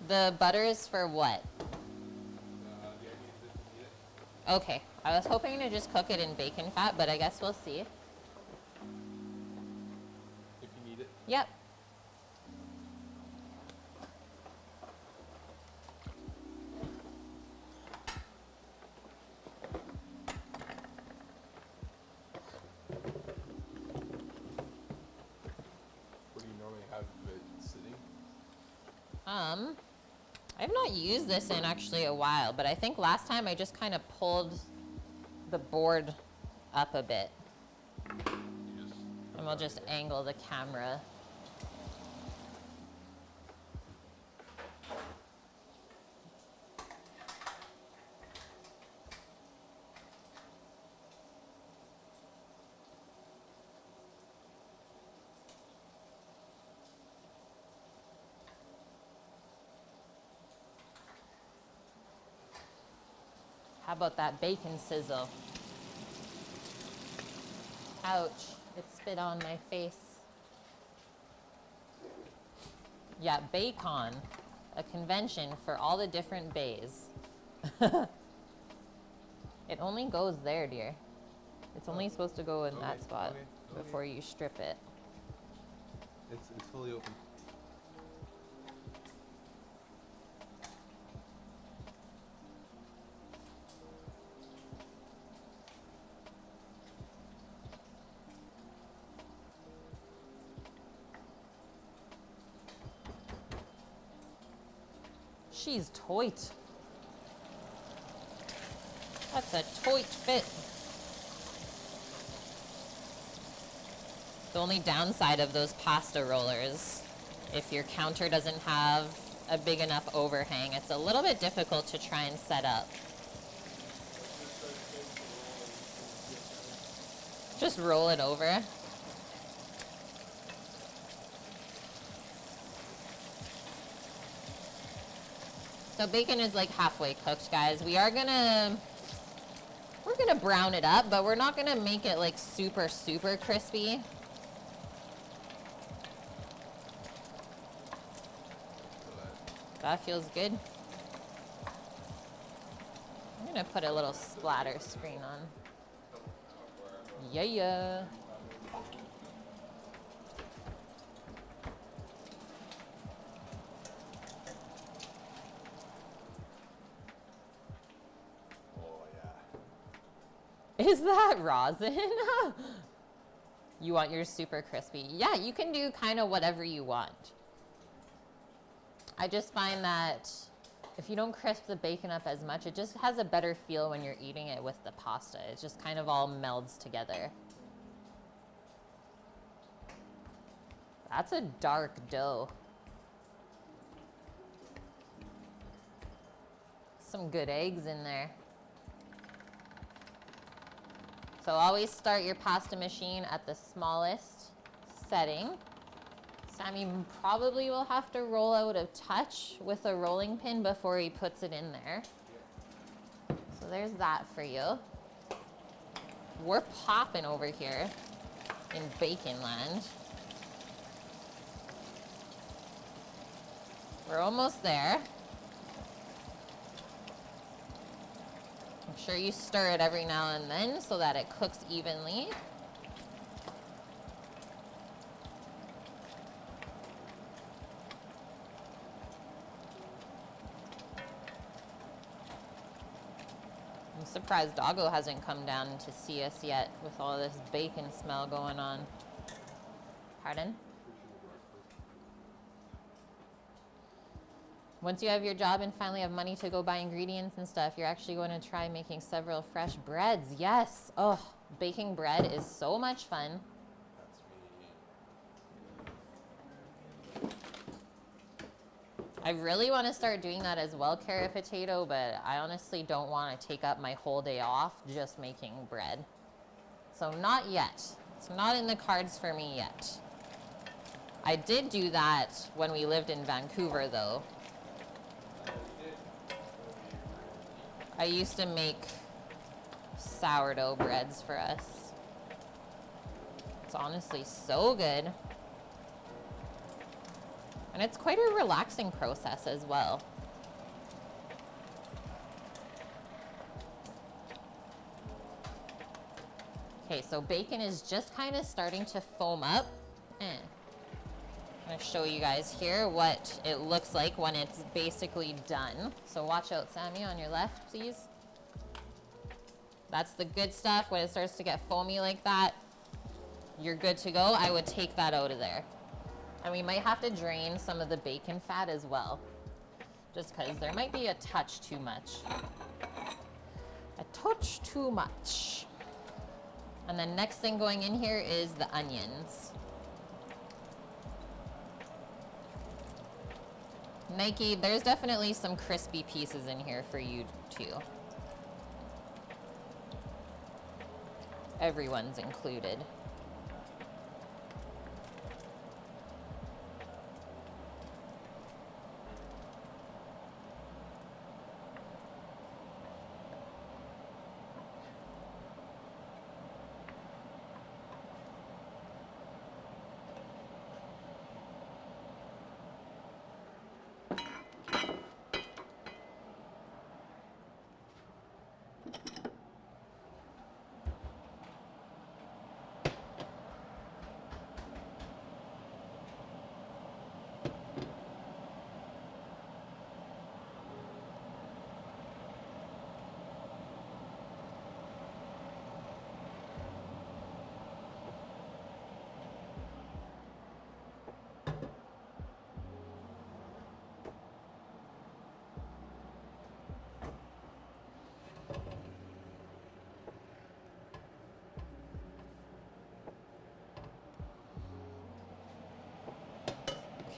The butter is for what? The idea is that you need it. Okay, I was hoping to just cook it in bacon fat, but I guess we'll see. If you need it. Yep. What do you normally have it sitting? I've not used this in actually a while, but I think last time I just kind of pulled the board up a bit. You just And we'll just angle the camera. How about that bacon sizzle? Ouch, it spit on my face. Yeah, Baycon, a convention for all the different bays. It only goes there, dear. It's only supposed to go in that Okay, spot okay. before you strip it. it's fully open. She's toit. That's a toit fit. The only downside of those pasta rollers, if your counter doesn't have a big enough overhang, it's a little bit difficult to try and set up. Just roll it over. So bacon is like halfway cooked, guys. We're gonna brown it up, but we're not gonna make it like super, super crispy. That feels good. I'm gonna put a little splatter screen on. Yeah. Oh yeah. Is that rosin? You want yours super crispy? Yeah, you can do kind of whatever you want. I just find that if you don't crisp the bacon up as much, it just has a better feel when you're eating it with the pasta. It just kind of all melds together. That's a dark dough. Some good eggs in there. So always start your pasta machine at the smallest setting. Sammy probably will have to roll out a touch with a rolling pin before he puts it in there. So there's that for you. We're popping over here in bacon land. We're almost there. Make sure you stir it every now and then so that it cooks evenly. I'm surprised Doggo hasn't come down to see us yet with all this bacon smell going on. Pardon? Once you have your job and finally have money to go buy ingredients and stuff, you're actually going to try making several fresh breads. Yes. Oh, baking bread is so much fun. I really want to start doing that as well, carrot potato, but I honestly don't want to take up my whole day off just making bread. So not yet. It's not in the cards for me yet. I did do that when we lived in Vancouver, though. I used to make sourdough breads for us. It's honestly so good. And it's quite a relaxing process as well. Okay, so bacon is just kind of starting to foam up. I'm gonna show you guys here what it looks like when it's basically done. So watch out, Sammy, on your left, please. That's the good stuff. When it starts to get foamy like that, you're good to go. I would take that out of there. And we might have to drain some of the bacon fat as well, just because there might be a touch too much. A touch too much. And then next thing going in here is the onions. Nike, there's definitely some crispy pieces in here for you too. Everyone's included.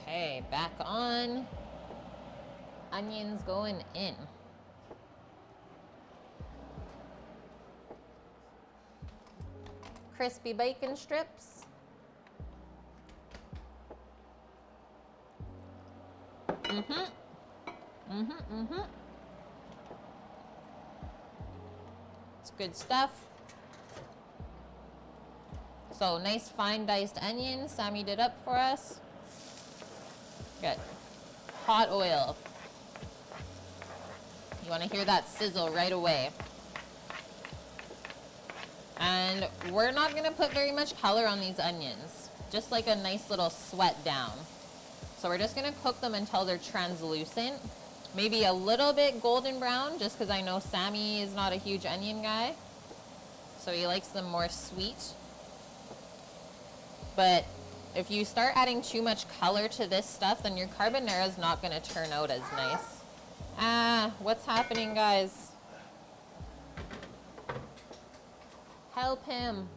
Okay, back on. Onions going in. Crispy bacon strips. It's good stuff. So nice fine diced onions. Sammy did up for us. Good. Hot oil. You want to hear that sizzle right away. And we're not going to put very much color on these onions. Just like a nice little sweat down. So we're just going to cook them until they're translucent. Maybe a little bit golden brown, just because I know Sammy is not a huge onion guy. So he likes them more sweet. But if you start adding too much color to this stuff, then your carbonara is not going to turn out as nice. Ah, what's happening, guys? Help him.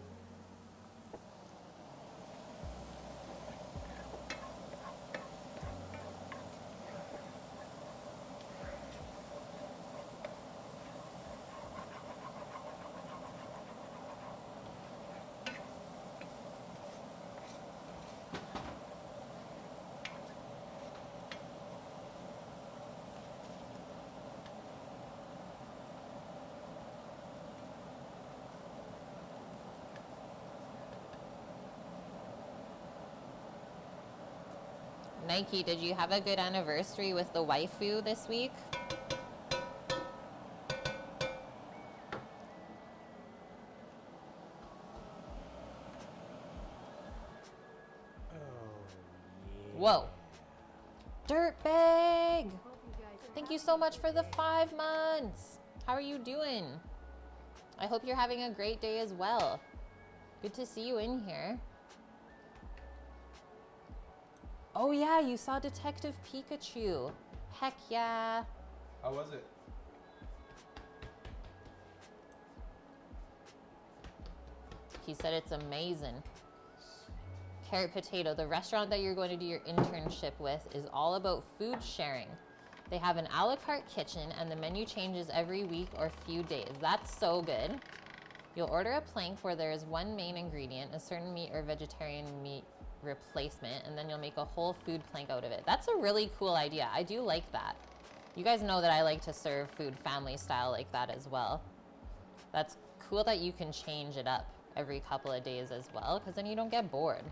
Nike, did you have a good anniversary with the waifu this week? Whoa. Dirtbag! Thank you so much for the 5 months. How are you doing? I hope you're having a great day as well. Good to see you in here. Oh yeah, you saw Detective Pikachu. Heck yeah. How was it? He said it's amazing. Carrot Potato, the restaurant that you're going to do your internship with is all about food sharing. They have an a la carte kitchen and the menu changes every week or few days. That's so good. You'll order a plank where there is one main ingredient, a certain meat or vegetarian meat replacement, and then you'll make a whole food plank out of it. That's a really cool idea. I do like that. You guys know that I like to serve food family style like that as well. That's cool that you can change it up every couple of days as well, because then you don't get bored.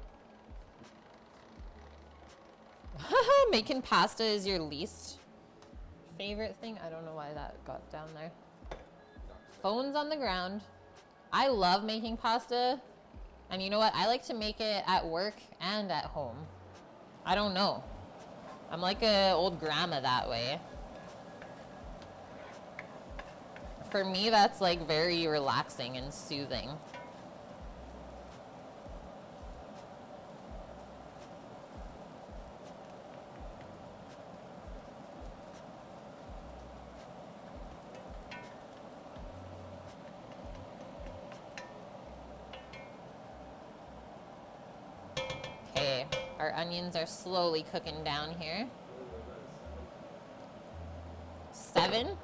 Making pasta is your least favorite thing? I don't know why that got down there. Phones on the ground. I love making pasta. And you know what? I like to make it at work and at home. I don't know. I'm like an old grandma that way. For me, that's like very relaxing and soothing. Okay, our onions are slowly cooking down here. 7?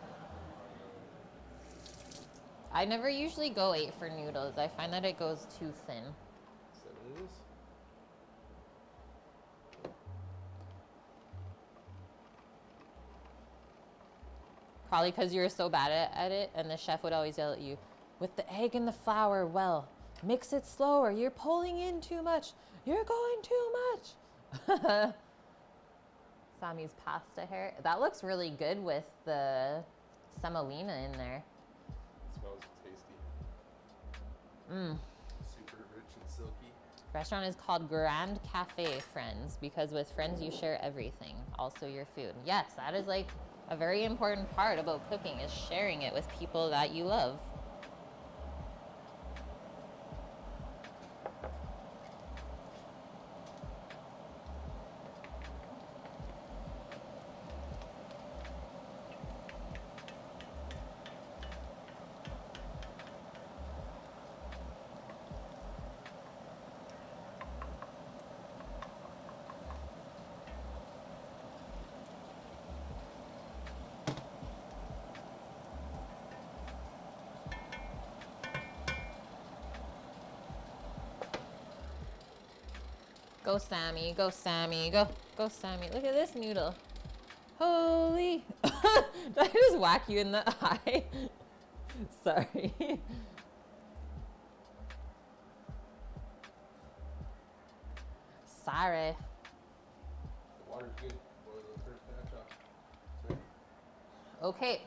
I never usually go 8 for noodles. I find that it goes too thin. 7 it is? Probably because you were so bad at it, and the chef would always yell at you, with the egg and the flour, well, mix it slower. You're pulling in too much. You're going too much. Sammy's pasta hair. That looks really good with the semolina in there. Smells tasty. Mmm. Super rich and silky. Restaurant is called Grand Cafe, friends, because with friends you share everything, also your food. Yes, that is like a very important part about cooking, is sharing it with people that you love. Go Sammy, go Sammy, go Sammy. Look at this noodle. Holy. Did I just whack you in the eye? Sorry. Sorry. The water's good. Boil the first batch off. Sorry. Okay.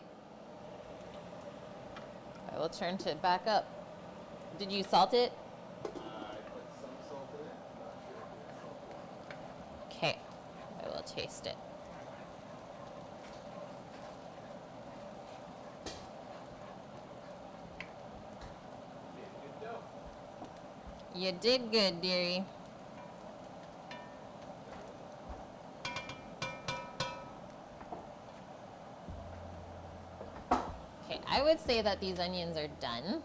I will turn it back up. Did you salt it? I put some salt in it. I'm not sure if it's salted. Okay. I will taste it. Yeah, good dough. You did good, dearie. say that these onions are done.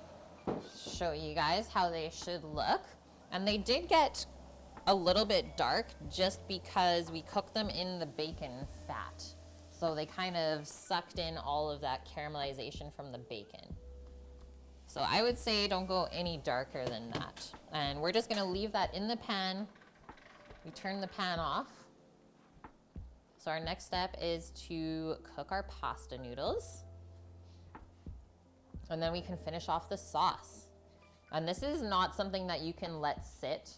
Show you guys how they should look. And they did get a little bit dark just because we cooked them in the bacon fat. So they kind of sucked in all of that caramelization from the bacon. So I would say don't go any darker than that. And we're just gonna leave that in the pan. We turn the pan off. So our next step is to cook our pasta noodles. And then we can finish off the sauce. And this is not something that you can let sit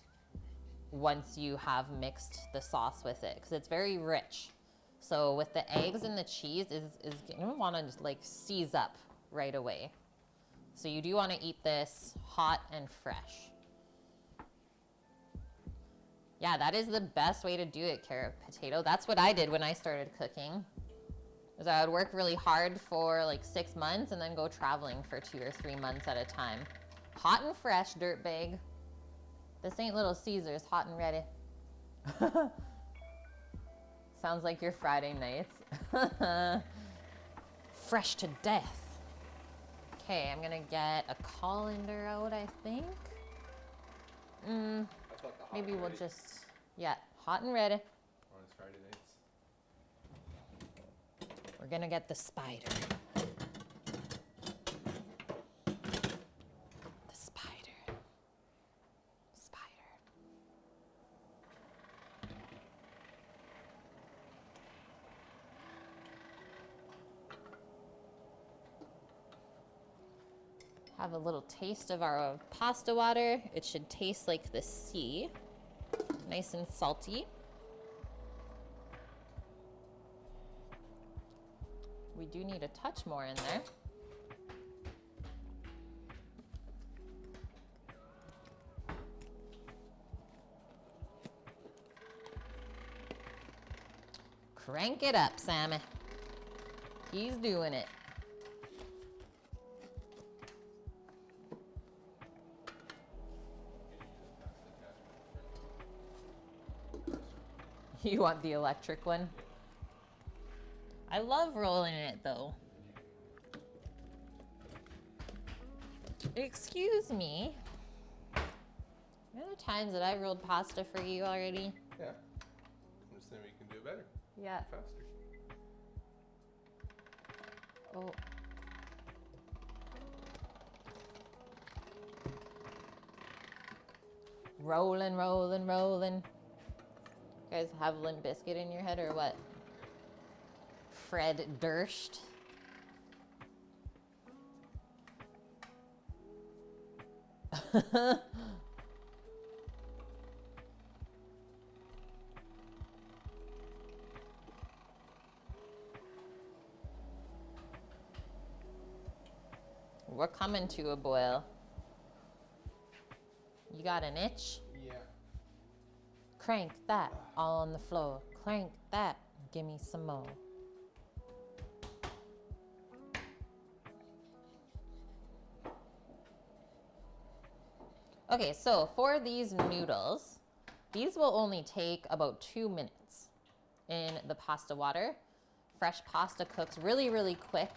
once you have mixed the sauce with it, because it's very rich. So with the eggs and the cheese is gonna wanna just like seize up right away. So you do wanna eat this hot and fresh. Yeah, that is the best way to do it, carrot potato. That's what I did when I started cooking. Is I would work really hard for like 6 months and then go traveling for 2 or 3 months at a time. Hot and fresh, dirtbag. This ain't Little Caesars, hot and ready. Sounds like your Friday nights. Fresh to death. Okay, I'm gonna get a colander out, I think. Maybe we'll just, yeah, hot and ready. On his Friday nights. We're gonna get the spider. The spider. Spider. Have a little taste of our pasta water. It should taste like the sea. Nice and salty. We do need a touch more in there. Crank it up, Sammy. He's doing it. You want the electric one? I love rolling it though. Excuse me. How many times that I rolled pasta for you already? Yeah. I'm just saying we can do it better. Yeah. Faster. Oh. Rolling, rolling, rolling. You guys have Limp Bizkit in your head or what? Fred Durst. We're coming to a boil. You got an itch? Yeah. Crank that all on the floor. Crank that. Give me some more. Okay, so for these noodles, these will only take about 2 minutes in the pasta water. Fresh pasta cooks really, really quick.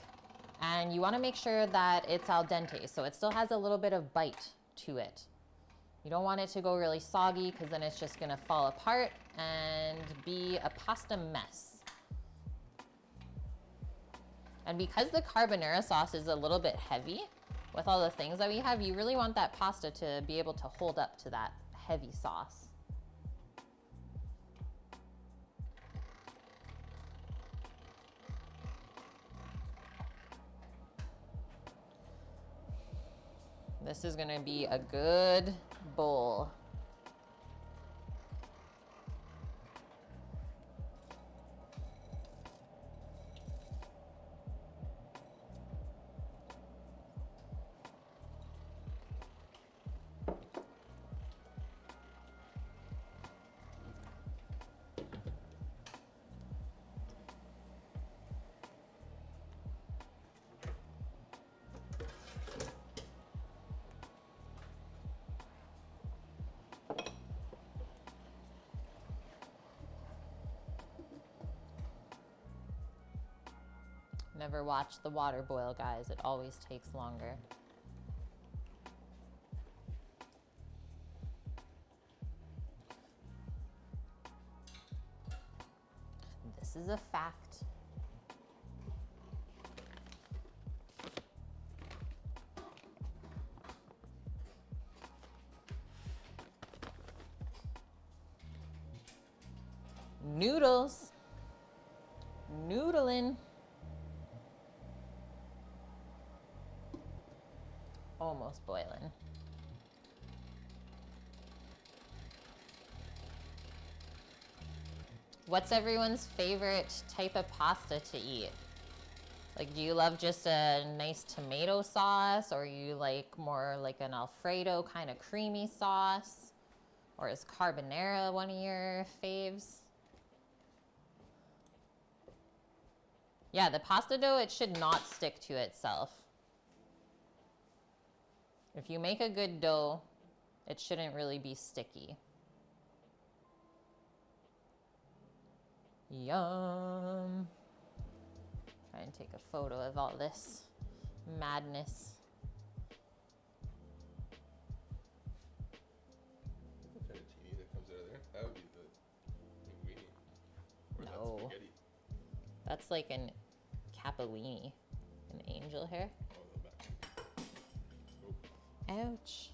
And you wanna make sure that it's al dente, so it still has a little bit of bite to it. You don't want it to go really soggy because then it's just gonna fall apart and be a pasta mess. And because the carbonara sauce is a little bit heavy with all the things that we have, you really want that pasta to be able to hold up to that heavy sauce. This is gonna be a good bowl. Never watch the water boil, guys. It always takes longer. This is a fact. Noodles. Noodling. Almost boiling. What's everyone's favorite type of pasta to eat? Like, do you love just a nice tomato sauce, or you like more like an Alfredo kind of creamy sauce? Or is carbonara one of your faves? Yeah, the pasta dough, it should not stick to itself. If you make a good dough, it shouldn't really be sticky. Yum. Try and take a photo of all this madness. The fettuccine that comes out of there, that would be the linguine. Or No. that's spaghetti. That's like an capellini, an angel hair. Oh, the back. Oh. Ouch.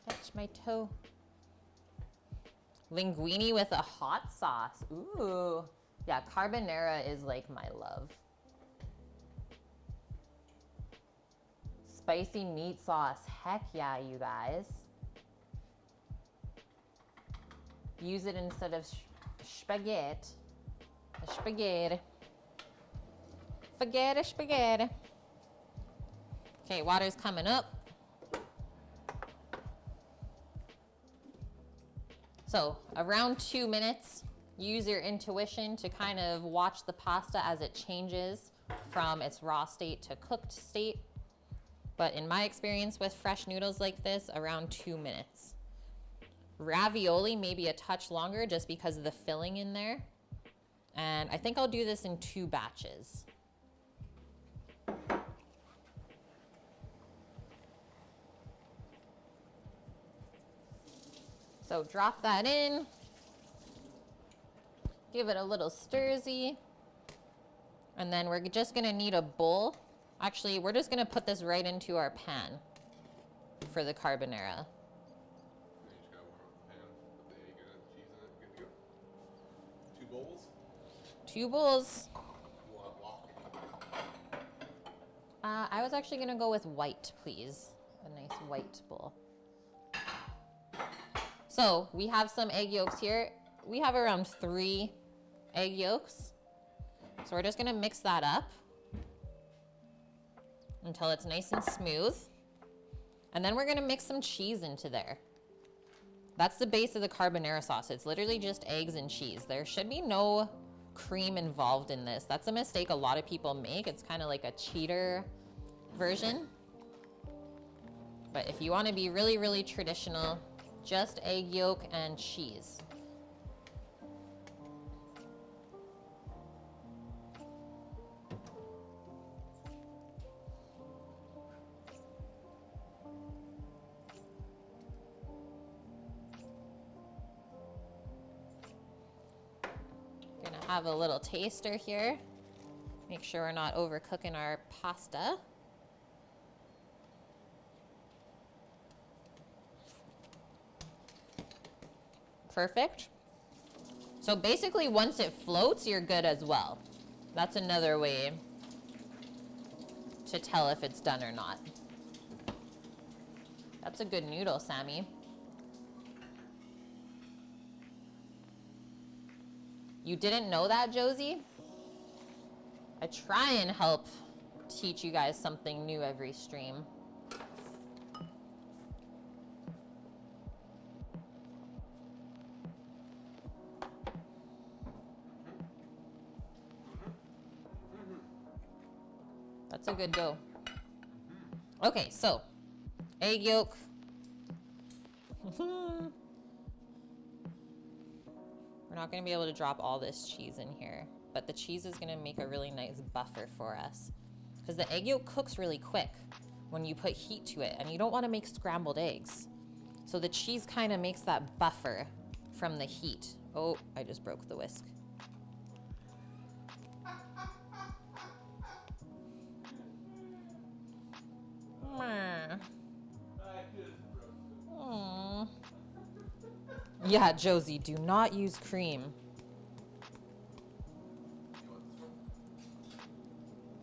Touch my toe. Linguine with a hot sauce. Ooh. Yeah, carbonara is like my love. Spicy meat sauce. Heck yeah, you guys. Use it instead of spaghetti. Spaghetti. Spaghetti, spaghetti. Okay, water's coming up. So around 2 minutes, use your intuition to kind of watch the pasta as it changes from its raw state to cooked state. But in my experience with fresh noodles like this, around 2 minutes. Ravioli, maybe a touch longer just because of the filling in there. And I think I'll do this in 2 batches. So drop that in. Give it a little stir-y. And then we're just gonna need a bowl. Actually, we're just gonna put this right into our pan for the carbonara. Then you just gotta warm up the pan, put the egg in it, cheese in it, good to go. 2 bowls. 2 bowls. You want a block? I was actually gonna go with white, please. A nice white bowl. So we have some egg yolks here. We have around 3 egg yolks. So we're just gonna mix that up until it's nice and smooth. And then we're gonna mix some cheese into there. That's the base of the carbonara sauce. It's literally just eggs and cheese. There should be no cream involved in this. That's a mistake a lot of people make. It's kind of like a cheater version. But if you wanna be really, really traditional, just egg yolk and cheese. Gonna have a little taster here. Make sure we're not overcooking our pasta. Perfect. So basically, once it floats, you're good as well. That's another way to tell if it's done or not. That's a good noodle, Sammy. You didn't know that, Josie? I try and help teach you guys something new every stream. That's a good dough. Okay, so egg yolk. We're not going to be able to drop all this cheese in here. but the cheese is gonna make a really nice buffer for us. Because the egg yolk cooks really quick when you put heat to it, and you don't wanna make scrambled eggs. So the cheese kind of makes that buffer from the heat. Oh, I just broke the whisk. Aww. Yeah, Josie, do not use cream.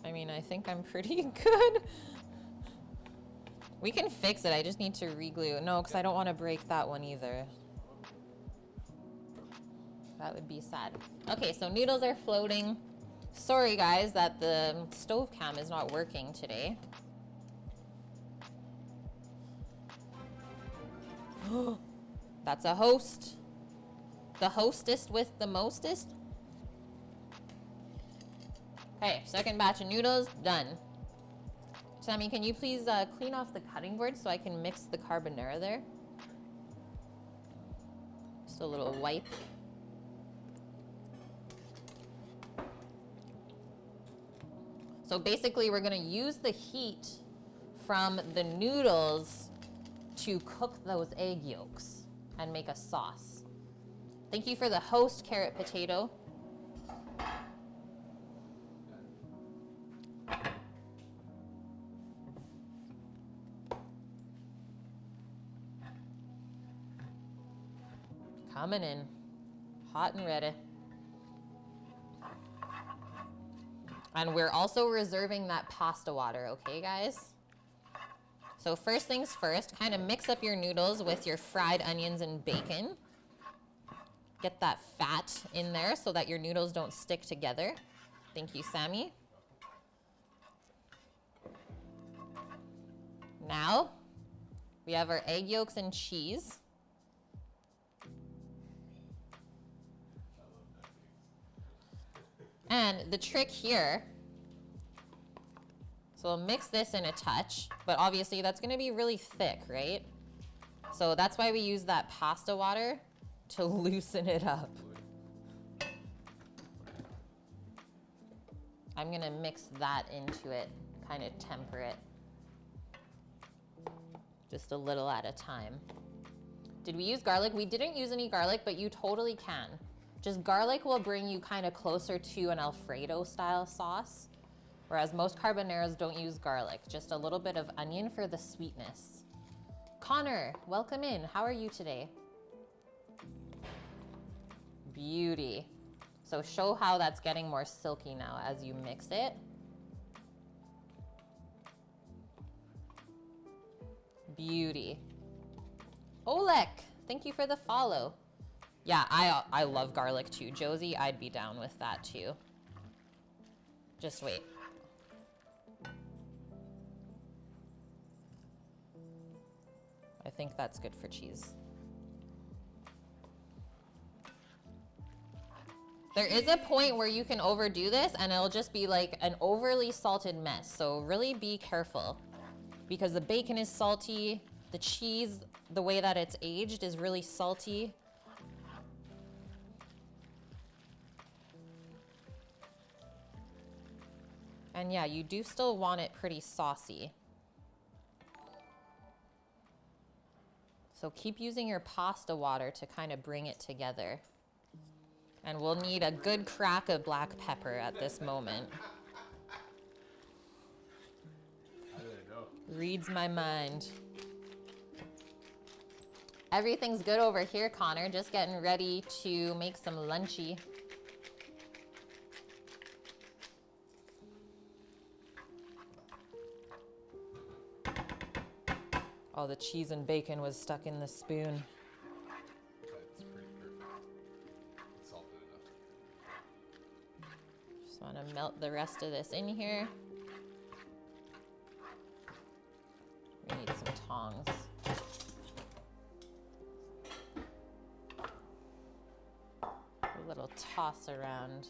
I mean, I think I'm pretty good. We can fix it. I just need to re-glue. No, because I don't want to break that one either. That would be sad. Okay, so noodles are floating. Sorry, guys, that the stove cam is not working today. That's a host. The hostess with the mostest. Okay, second batch of noodles, done. Sammy, can you please clean off the cutting board so I can mix the carbonara there? Just a little wipe. So basically we're gonna use the heat from the noodles to cook those egg yolks and make a sauce. Thank you for the host, carrot potato. Coming in, hot and ready. And we're also reserving that pasta water, okay, guys? So first things first, kind of mix up your noodles with your fried onions and bacon. Get that fat in there so that your noodles don't stick together. Thank you, Sammy. Now, we have our egg yolks and cheese. And the trick here, so we'll mix this in a touch, but obviously that's gonna be really thick, right? So that's why we use that pasta water to loosen it up. I'm gonna mix that into it, kind of temper it. Just a little at a time. Did we use garlic? We didn't use any garlic, but you totally can. Just garlic will bring you kind of closer to an Alfredo style sauce, whereas most carbonaras don't use garlic, just a little bit of onion for the sweetness. Connor, welcome in. How are you today? Beauty. So show how that's getting more silky now as you mix it. Beauty. Olek, thank you for the follow. Yeah, I love garlic too. Josie, I'd be down with that too. Just wait. I think that's good for cheese. There is a point where you can overdo this and it'll just be like an overly salted mess. So really be careful because the bacon is salty. The cheese, the way that it's aged is really salty. And yeah, you do still want it pretty saucy. So keep using your pasta water to kind of bring it together. And we'll need a good crack of black pepper at this moment. How did it know? Reads my mind. Everything's good over here, Connor. Just getting ready to make some lunchy. Oh, the cheese and bacon was stuck in the spoon. That's pretty perfect. It's salted enough. Just want to melt the rest of this in here. We need some tongs. A little toss around.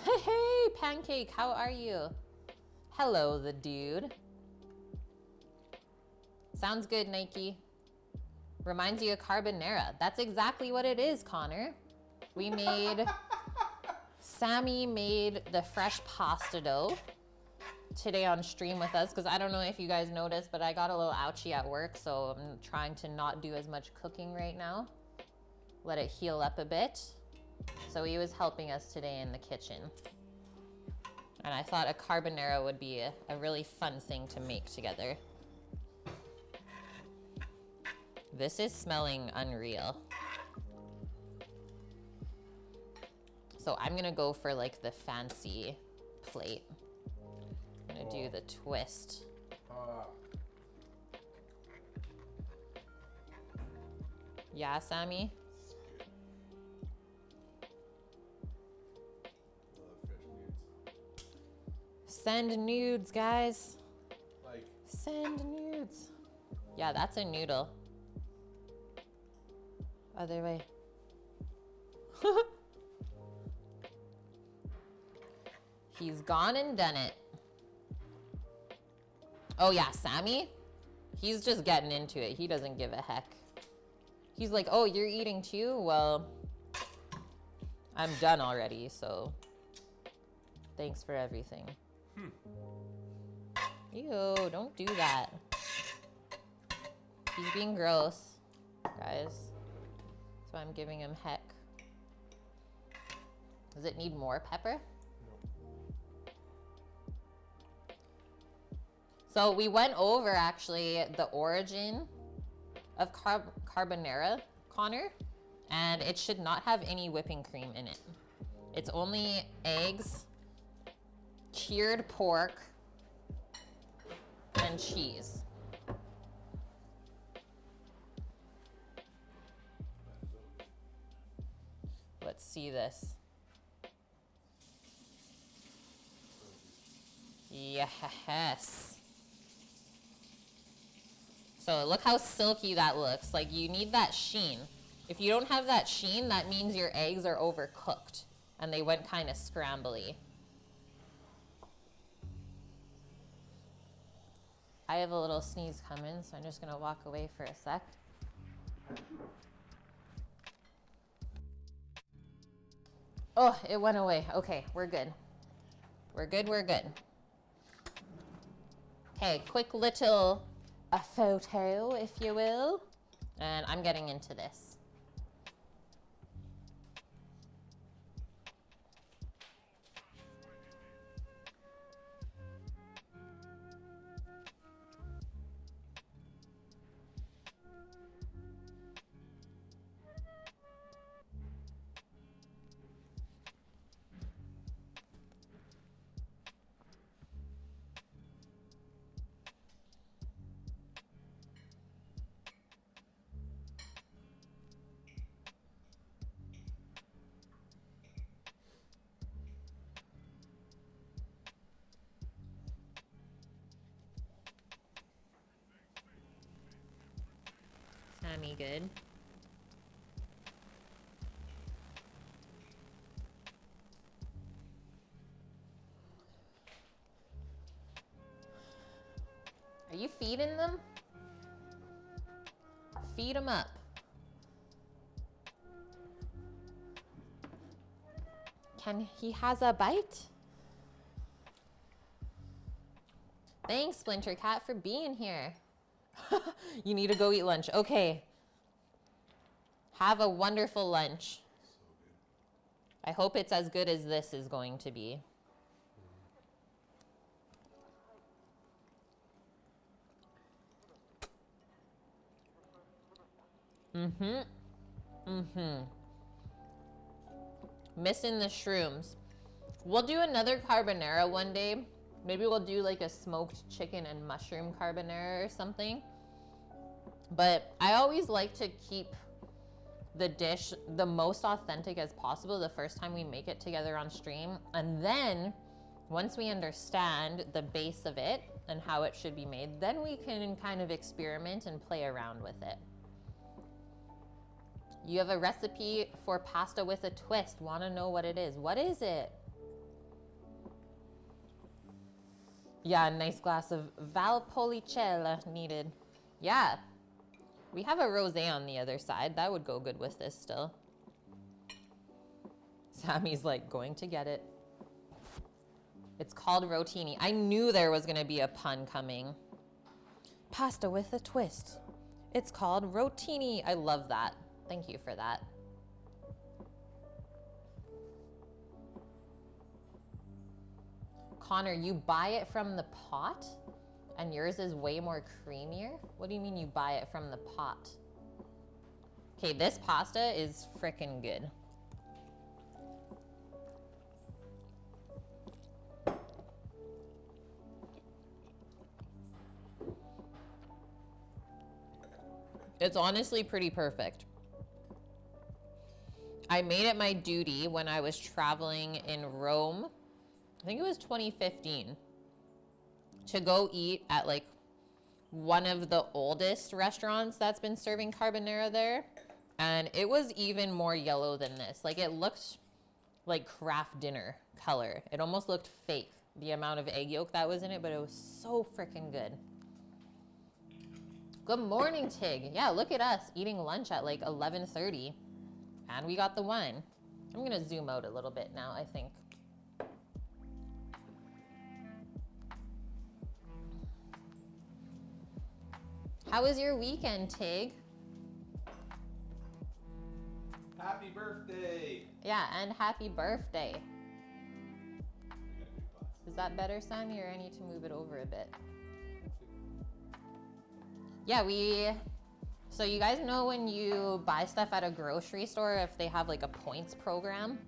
Hey, Pancake, how are you? Hello, the dude. Sounds good, Nike. Reminds you of carbonara. That's exactly what it is, Connor. Sammy made the fresh pasta dough today on stream with us, because I don't know if you guys noticed, but I got a little ouchy at work, so I'm trying to not do as much cooking right now. Let it heal up a bit. So he was helping us today in the kitchen. And I thought a carbonara would be a really fun thing to make together. This is smelling unreal. So I'm gonna go for like the fancy plate. I'm gonna do the twist. Yeah, Sammy? Send nudes, guys. Like, send nudes. Yeah, that's a noodle. Other way. He's gone and done it. Oh yeah, Sammy? He's just getting into it. He doesn't give a heck. He's like, oh, you're eating too? Well, I'm done already, so thanks for everything. Ew, don't do that. He's being gross, guys. So I'm giving him heck. Does it need more pepper? So we went over actually the origin of carbonara, Connor, and it should not have any whipping cream in it. It's only eggs, cured pork, and cheese. Let's see this. Yes. So look how silky that looks. Like, you need that sheen. If you don't have that sheen, that means your eggs are overcooked and they went kind of scrambly. I have a little sneeze coming, so I'm just gonna walk away for a sec. Oh, it went away. Okay, we're good. We're good, we're good. Okay, quick little a photo, if you will. And I'm getting into this. Sammy, good. Are you feeding them? Feed them up. He has a bite? Thanks, Splinter Cat, for being here. You need to go eat lunch. Okay. Have a wonderful lunch. I hope it's as good as this is going to be. Missing the shrooms. We'll do another carbonara one day. Maybe we'll do like a smoked chicken and mushroom carbonara or something. But I always like to keep the dish the most authentic as possible the first time we make it together on stream. And then once we understand the base of it and how it should be made, then we can kind of experiment and play around with it. You have a recipe for pasta with a twist. Want to know what it is? What is it? Yeah, a nice glass of Valpolicella needed. Yeah. We have a rosé on the other side. That would go good with this still. Sammy's like, going to get it. It's called rotini. I knew there was gonna be a pun coming. Pasta with a twist. It's called rotini. I love that. Thank you for that. Connor, you buy it from the pot and yours is way more creamier? What do you mean you buy it from the pot? Okay, this pasta is frickin' good. It's honestly pretty perfect. I made it my duty when I was traveling in Rome, I think it was 2015, to go eat at like one of the oldest restaurants that's been serving carbonara there. And it was even more yellow than this. Like it looked like craft dinner color. It almost looked fake, the amount of egg yolk that was in it, but it was so freaking good. Good morning, Tig. Yeah, look at us eating lunch at like 11:30 and we got the wine. I'm gonna zoom out a little bit now, I think. How was your weekend, Tig? Happy birthday! Yeah, and happy birthday. Is that better, Sammy, or I need to move it over a bit? Yeah, so you guys know when you buy stuff at a grocery store, if they have like a points program?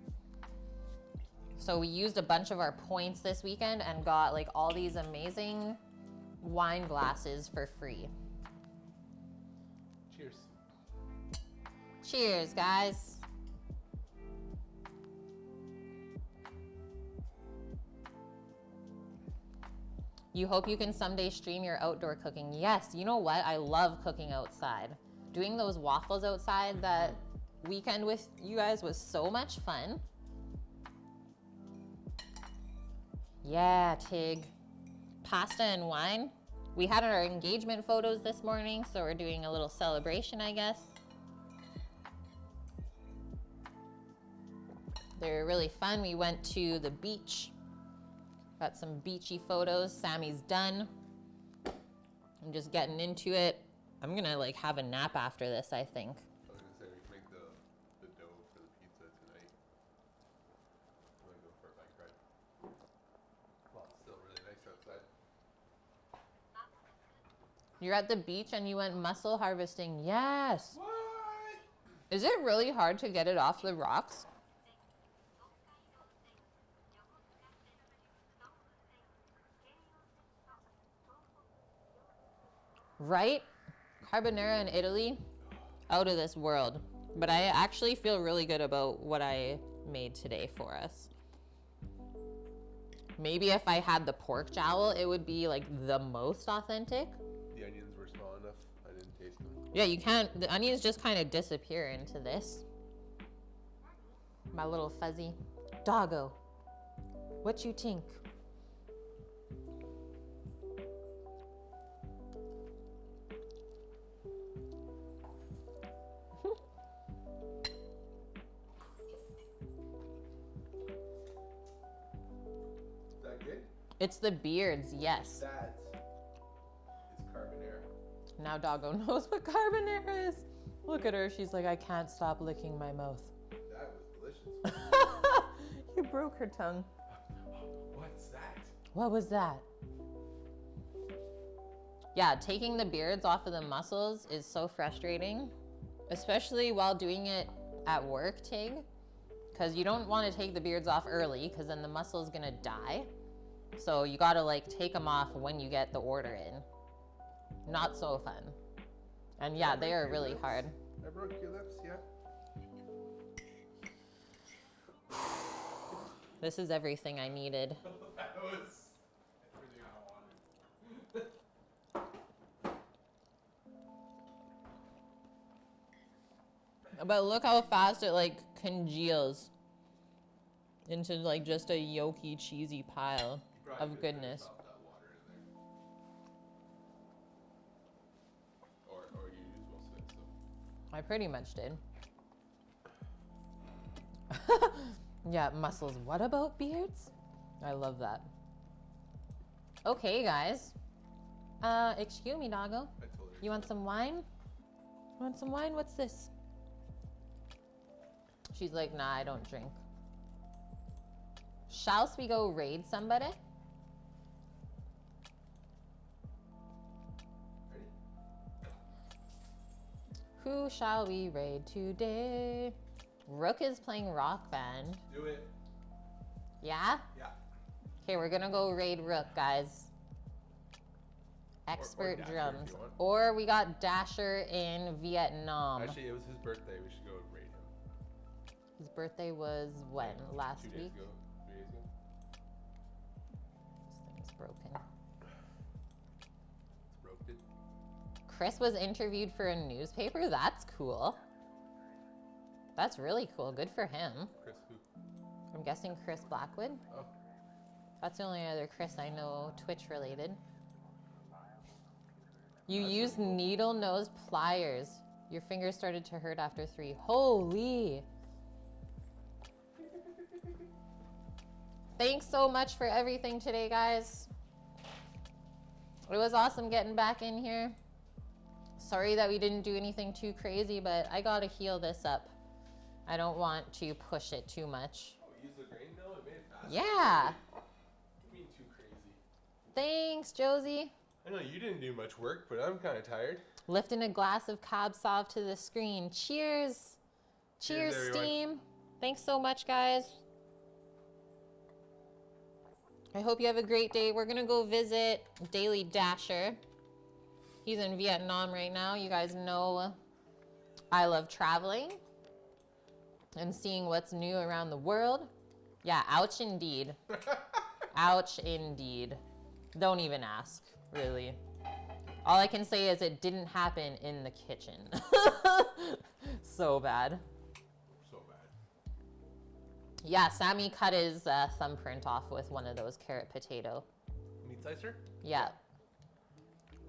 So we used a bunch of our points this weekend and got like all these amazing wine glasses for free. Cheers. Cheers, guys. You hope you can someday stream your outdoor cooking. Yes, you know what? I love cooking outside. Doing those waffles outside that weekend with you guys was so much fun. Yeah, Tig. Pasta and wine. We had our engagement photos this morning, so we're doing a little celebration, I guess. They were really fun. We went to the beach. Got some beachy photos. Sammy's done. I'm just getting into it. I'm gonna like have a nap after this, I think. I was gonna say we can make the dough for the pizza tonight. I'm gonna go for a bike ride. Well, it's still really nice outside. You're at the beach and you went mussel harvesting. Yes. What? Is it really hard to get it off the rocks? Right? Carbonara in Italy, out of this world. But I actually feel really good about what I made today for us. Maybe if I had the pork jowl, it would be like the most authentic. The onions were small enough. I didn't taste them. Yeah, you can't, the onions just kind of disappear into this. My little fuzzy doggo. What you think? Is that good? It's the beards, yes. That is carbonara. Now Doggo knows what carbonara is. Look at her, she's like, I can't stop licking my mouth. That was delicious. You broke her tongue. What's that? What was that? Yeah, taking the beards off of the mussels is so frustrating, especially while doing it at work, Tig, because you don't want to take the beards off early because then the mussel's gonna die. So you gotta like take them off when you get the order in. Not so fun. And yeah, they are really hard. I broke your lips, yeah. This is everything I needed. That was everything I wanted. But look how fast it like congeals into like just a yolky, cheesy pile Probably of just goodness. drop that water in there. Or you use most of it, so. I pretty much did. Yeah, muscles. What about beards? I love that. Okay, guys. Excuse me, doggo. I told her. You want some wine? You want some wine? What's this? She's like, nah, I don't drink. Shall we go raid somebody? Ready? Who shall we raid today? Rook is playing Rock Band. Do it. Yeah? Yeah. Okay, we're gonna go raid Rook, guys. Expert Dasher if drums. you want. Or we got Dasher in Vietnam. Actually, it was his birthday. We should go raid him. His birthday was when? Last 2 days week? ago. 3 days ago. This thing's broken. It's broken. Chris was interviewed for a newspaper? That's cool. That's really cool. Good for him. Chris who? I'm guessing Chris Blackwood. Oh. That's the only other Chris I know Twitch related. You That's used really cool. needle nose pliers. Your fingers started to hurt after 3. Holy. Thanks so much for everything today, guys. It was awesome getting back in here. Sorry that we didn't do anything too crazy, but I gotta heal this up. I don't want to push it too much. Oh, use the grain mill? It made it faster. Yeah. What do you mean too crazy? Thanks, Josie. I know you didn't do much work, but I'm kind of tired. Lifting a glass of Cab Sauv to the screen. Cheers. Cheers, Cheers, everyone. Steam. Thanks so much, guys. I hope you have a great day. We're going to go visit Daily Dasher. He's in Vietnam right now. You guys know I love traveling and seeing what's new around the world. Yeah, ouch indeed. Ouch indeed. Don't even ask, really. All I can say is it didn't happen in the kitchen. So bad. So bad. Yeah, Sammy cut his thumbprint off with one of those carrot potato. Meat slicer? Yeah.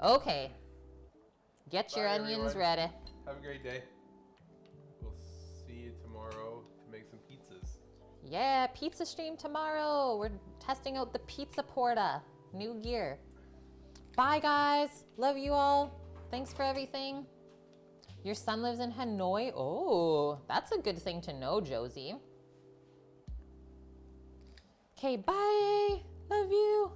Okay. Get your Bye, onions everyone. ready. Have a great day. We'll see you tomorrow to make some pizzas. Yeah, pizza stream tomorrow. We're testing out the Pizza Porta. New gear. Bye, guys. Love you all. Thanks for everything. Your son lives in Hanoi? Oh, that's a good thing to know, Josie. Okay, bye. Love you.